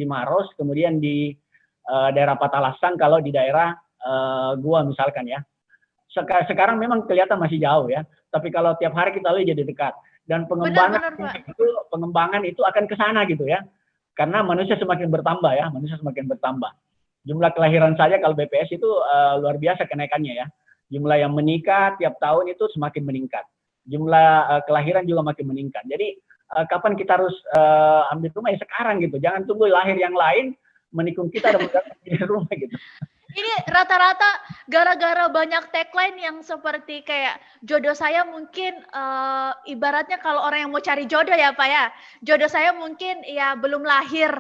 Maros, kemudian di daerah Patalasan, kalau di daerah Gua misalkan ya. Sekarang memang kelihatan masih jauh ya, tapi kalau tiap hari kita lihat jadi dekat. Dan pengembangan itu akan ke sana gitu ya. Karena manusia semakin bertambah ya, manusia semakin bertambah. Jumlah kelahiran saja kalau BPS itu luar biasa kenaikannya ya. Jumlah yang menikah tiap tahun itu semakin meningkat. Jumlah kelahiran juga makin meningkat. Jadi kapan kita harus ambil rumah ya sekarang gitu. Jangan tunggu lahir yang lain menikung kita dan mendapat rumah gitu. Ini rata-rata gara-gara banyak tagline yang seperti kayak jodoh saya mungkin ibaratnya kalau orang yang mau cari jodoh ya Pak ya. Jodoh saya mungkin ya belum lahir.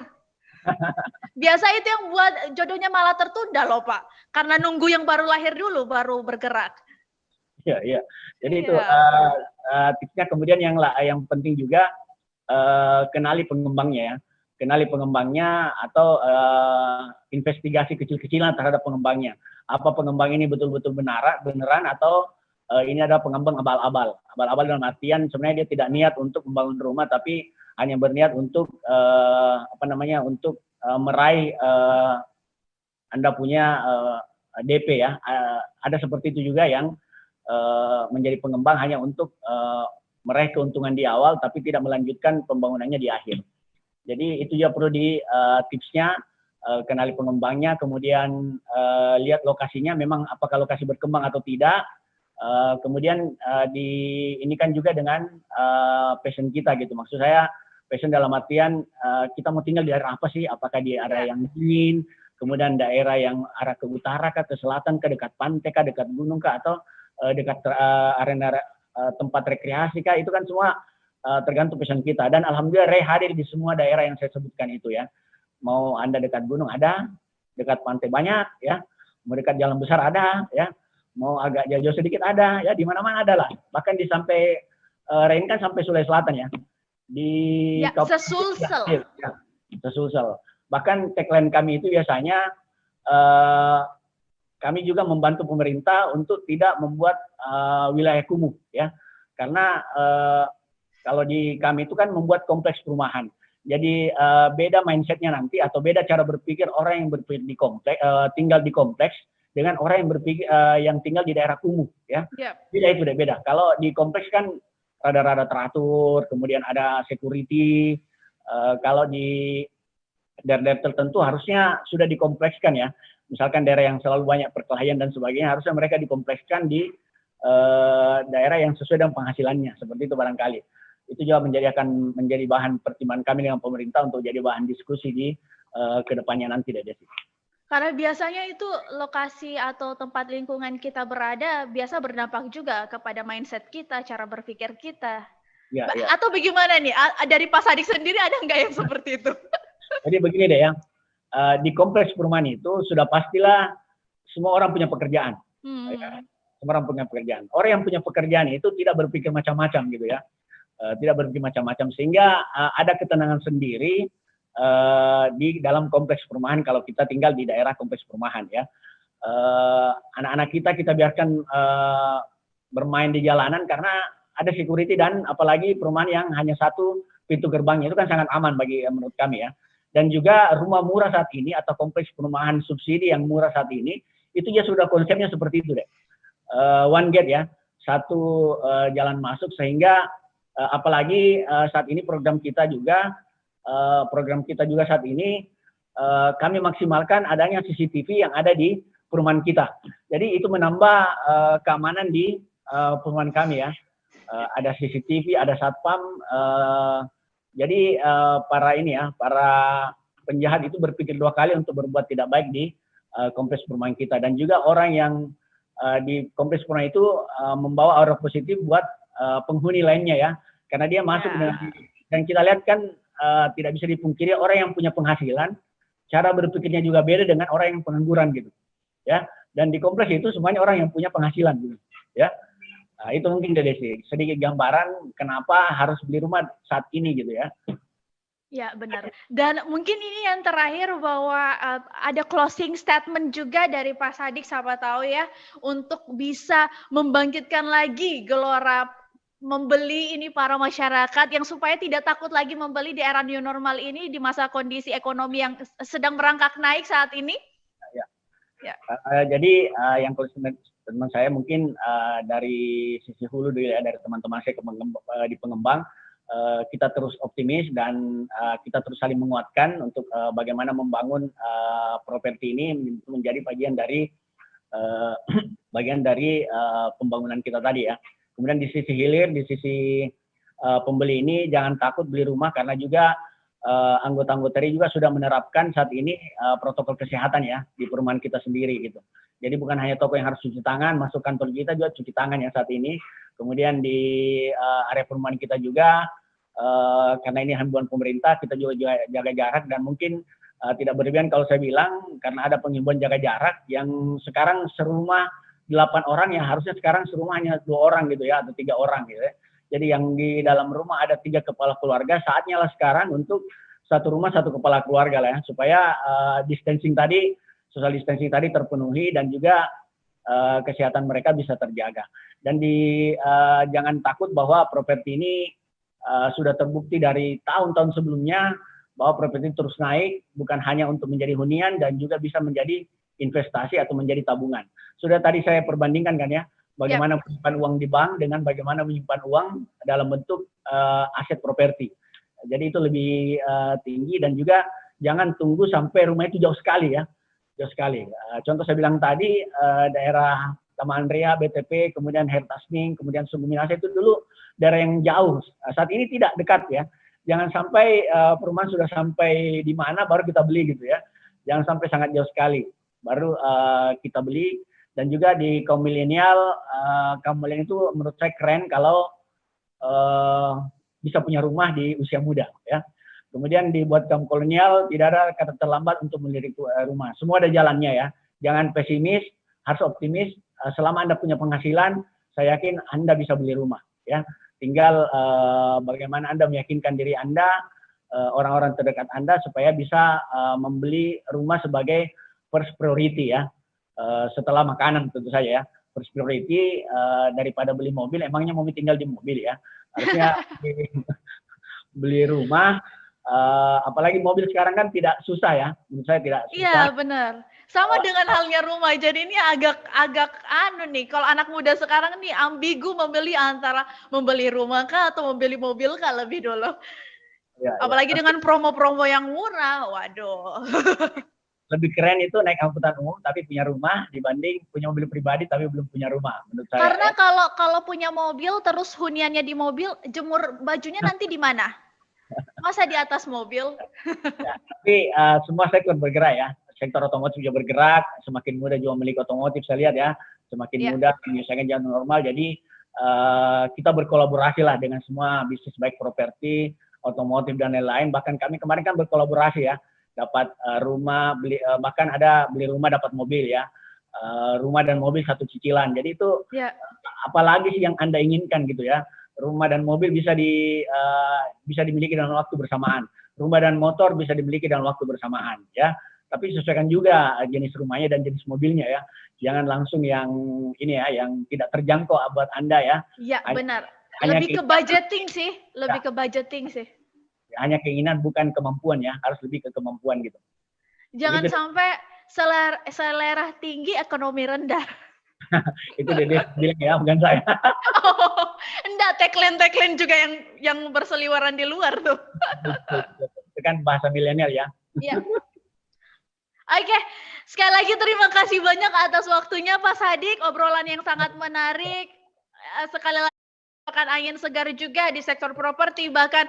Biasa itu yang buat jodohnya malah tertunda loh Pak. Karena nunggu yang baru lahir dulu baru bergerak. Iya, iya. Jadi itu tipsnya. Kemudian yang penting juga kenali pengembangnya ya. Kenali pengembangnya atau investigasi kecil-kecilan terhadap pengembangnya. Apa pengembang ini betul-betul beneran atau ini adalah pengembang abal-abal. Abal-abal dalam artian sebenarnya dia tidak niat untuk membangun rumah tapi hanya berniat untuk untuk meraih Anda punya DP ya. Ada seperti itu juga yang menjadi pengembang hanya untuk meraih keuntungan di awal tapi tidak melanjutkan pembangunannya di akhir. Jadi itu juga perlu di tipsnya, kenali pengembangnya, kemudian lihat lokasinya memang apakah lokasi berkembang atau tidak. Kemudian ini kan juga dengan passion kita gitu. Maksud saya passion dalam artian kita mau tinggal di daerah apa sih? Apakah di area yang dingin, kemudian daerah yang arah ke utara kah, ke selatan kah, dekat pantai kah, dekat gunung kah, atau dekat arena tempat rekreasi kah? Itu kan semua tergantung passion kita. Dan alhamdulillah Ray hadir di semua daerah yang saya sebutkan itu ya. Mau Anda dekat gunung ada, dekat pantai banyak ya, mau dekat jalan besar ada ya, mau agak jauh sedikit ada, ya di mana-mana ada lah. Bahkan di sampai Rain kan sampai Sulawesi Selatan ya. Di ya, sesulsel. Ya, sesulsel. Bahkan tagline kami itu biasanya kami juga membantu pemerintah untuk tidak membuat wilayah kumuh ya. Karena kalau di kami itu kan membuat kompleks perumahan. Jadi beda mindsetnya nanti atau beda cara berpikir orang yang berpikir di kompleks, tinggal di kompleks dengan orang yang berpikir yang tinggal di daerah kumuh ya. Beda itu beda. Kalau di kompleks kan rada-rada teratur, kemudian ada security. Kalau di daerah-daerah tertentu harusnya sudah dikomplekskan ya. Misalkan daerah yang selalu banyak perkelahian dan sebagainya, harusnya mereka dikomplekskan di daerah yang sesuai dengan penghasilannya. Seperti itu barangkali. Itu juga akan menjadi bahan pertimbangan kami dengan pemerintah untuk jadi bahan diskusi di kedepannya nanti, Desi. Karena biasanya itu lokasi atau tempat lingkungan kita berada biasa berdampak juga kepada mindset kita, cara berpikir kita. Ya. Atau bagaimana nih? Dari Pak Sadik sendiri ada nggak yang seperti itu? Jadi begini deh ya, di kompleks perumahan itu sudah pastilah semua orang punya pekerjaan. Ya. Semua orang punya pekerjaan. Orang yang punya pekerjaan itu tidak berpikir macam-macam gitu ya. Tidak berpikir macam-macam sehingga ada ketenangan sendiri di dalam kompleks perumahan kalau kita tinggal di daerah kompleks perumahan ya. Anak-anak kita biarkan bermain di jalanan karena ada security dan apalagi perumahan yang hanya satu pintu gerbangnya itu kan sangat aman bagi menurut kami ya. Dan juga rumah murah saat ini atau kompleks perumahan subsidi yang murah saat ini itu ya sudah konsepnya seperti itu deh. One gate ya, satu jalan masuk sehingga apalagi saat ini program kita juga saat ini kami maksimalkan adanya CCTV yang ada di perumahan kita. Jadi itu menambah keamanan di perumahan kami ya. Ada CCTV, ada satpam. Jadi para penjahat itu berpikir dua kali untuk berbuat tidak baik di kompleks perumahan kita. Dan juga orang yang di kompleks perumahan itu membawa aura positif buat penghuni lainnya ya. Karena dia masuk dan kita lihat kan tidak bisa dipungkiri orang yang punya penghasilan, cara berpikirnya juga beda dengan orang yang pengangguran gitu, ya. Dan di kompleks itu semuanya orang yang punya penghasilan, gitu, ya. Nah, itu mungkin Desi sedikit gambaran kenapa harus beli rumah saat ini gitu ya. Ya benar. Dan mungkin ini yang terakhir bahwa ada closing statement juga dari Pak Sadik, siapa tahu ya, untuk bisa membangkitkan lagi gelora membeli ini para masyarakat yang supaya tidak takut lagi membeli di era new normal ini di masa kondisi ekonomi yang sedang merangkak naik saat ini. Ya. Jadi yang teman saya mungkin dari sisi hulu dari teman-teman saya di pengembang kita terus optimis dan kita terus saling menguatkan untuk bagaimana membangun properti ini menjadi bagian dari pembangunan kita tadi ya. Kemudian di sisi hilir, di sisi pembeli ini jangan takut beli rumah karena juga anggota-anggota juga sudah menerapkan saat ini protokol kesehatan ya di perumahan kita sendiri gitu. Jadi bukan hanya toko yang harus cuci tangan, masuk kantor kita juga cuci tangan ya saat ini. Kemudian di area perumahan kita juga karena ini himbauan pemerintah kita juga jaga jarak dan mungkin tidak berlebihan kalau saya bilang karena ada penghimbauan jaga jarak yang sekarang serumah 8 orang yang harusnya sekarang serumah hanya 2 orang gitu ya atau 3 orang gitu ya. Jadi yang di dalam rumah ada 3 kepala keluarga, saatnya lah sekarang untuk satu rumah satu kepala keluarga lah ya supaya social distancing tadi terpenuhi dan juga kesehatan mereka bisa terjaga. Dan jangan takut bahwa properti ini sudah terbukti dari tahun-tahun sebelumnya bahwa properti terus naik bukan hanya untuk menjadi hunian dan juga bisa menjadi investasi atau menjadi tabungan. Sudah tadi saya perbandingkan kan ya, bagaimana menyimpan uang di bank dengan bagaimana menyimpan uang dalam bentuk aset properti. Jadi itu lebih tinggi dan juga jangan tunggu sampai rumah itu jauh sekali ya, jauh sekali. Contoh saya bilang tadi daerah Taman Ria, BTP, kemudian Hertasning, kemudian Sungguh Minasa itu dulu daerah yang jauh. Saat ini tidak dekat ya. Jangan sampai perumahan sudah sampai di mana baru kita beli gitu ya. Jangan sampai sangat jauh sekali baru kita beli. Dan juga di kaum milenial itu menurut saya keren kalau bisa punya rumah di usia muda ya. Kemudian dibuat kaum kolonial tidak ada kata terlambat untuk memiliki rumah. Semua ada jalannya ya. Jangan pesimis, harus optimis. selama Anda punya penghasilan, saya yakin Anda bisa beli rumah, ya. Tinggal bagaimana Anda meyakinkan diri Anda, orang-orang terdekat Anda supaya bisa membeli rumah sebagai first priority, ya. Setelah makanan tentu saja, ya. First priority daripada beli mobil, emangnya mau tinggal di mobil, ya. Harusnya beli rumah, apalagi mobil sekarang kan tidak susah, ya. Menurut saya tidak susah. Iya, benar. Sama dengan halnya rumah. Jadi ini agak anu nih, kalau anak muda sekarang nih ambigu membeli antara membeli rumah kah atau membeli mobil kah lebih dulu. Ya, apalagi dengan promo-promo yang murah, waduh. Lebih keren itu naik angkutan umum tapi punya rumah dibanding punya mobil pribadi tapi belum punya rumah, menurut saya. Karena kalau punya mobil terus huniannya di mobil, jemur bajunya nanti di mana? Masa di atas mobil? Ya, tapi semua sektor bergerak, ya. Sektor otomotif juga bergerak, semakin mudah juga memiliki otomotif, saya lihat, ya. Semakin mudah menyelesaikan jalan normal, jadi kita berkolaborasi lah dengan semua bisnis baik properti, otomotif dan lain-lain. Bahkan kami kemarin kan berkolaborasi, ya. Dapat rumah, bahkan ada beli rumah dapat mobil, ya. Rumah dan mobil satu cicilan. Jadi itu apalagi sih yang Anda inginkan gitu, ya. Rumah dan mobil bisa dimiliki dalam waktu bersamaan. Rumah dan motor bisa dimiliki dalam waktu bersamaan, ya. Tapi sesuaikan juga jenis rumahnya dan jenis mobilnya, ya. Jangan langsung yang ini, ya, yang tidak terjangkau buat Anda, ya. Iya, benar. Lebih ke budgeting sih, lebih ke budgeting sih. Hanya keinginan bukan kemampuan, ya, harus lebih ke kemampuan gitu. Jangan sampai selera tinggi ekonomi rendah. Itu dia bilang, ya, bukan saya. Enggak, tagline juga yang berseliweran di luar tuh. Itu kan bahasa milenial, ya. Iya. Oke, sekali lagi terima kasih banyak atas waktunya Pak Sadik, obrolan yang sangat menarik. Sekali lagi akan angin segar juga di sektor properti, bahkan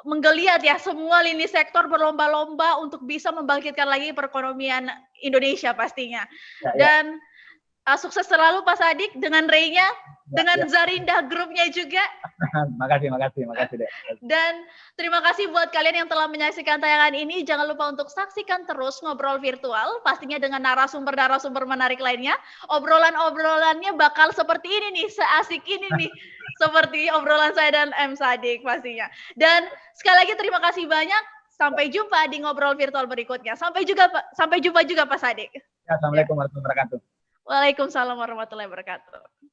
menggeliat, ya, semua lini sektor berlomba-lomba untuk bisa membangkitkan lagi perekonomian Indonesia pastinya. Dan sukses selalu Pak Sadik dengan Ray-nya, dengan Zarindah Grupnya juga. Makasih deh. Dan terima kasih buat kalian yang telah menyaksikan tayangan ini. Jangan lupa untuk saksikan terus Ngobrol Virtual, pastinya dengan narasumber menarik lainnya. Obrolannya bakal seperti ini nih, seasik ini nih, seperti obrolan saya dan M Sadik pastinya. Dan sekali lagi terima kasih banyak. Sampai jumpa di Ngobrol Virtual berikutnya. Sampai jumpa juga Pak Sadik. Ya, Assalamualaikum warahmatullahi wabarakatuh. Waalaikumsalam warahmatullahi wabarakatuh.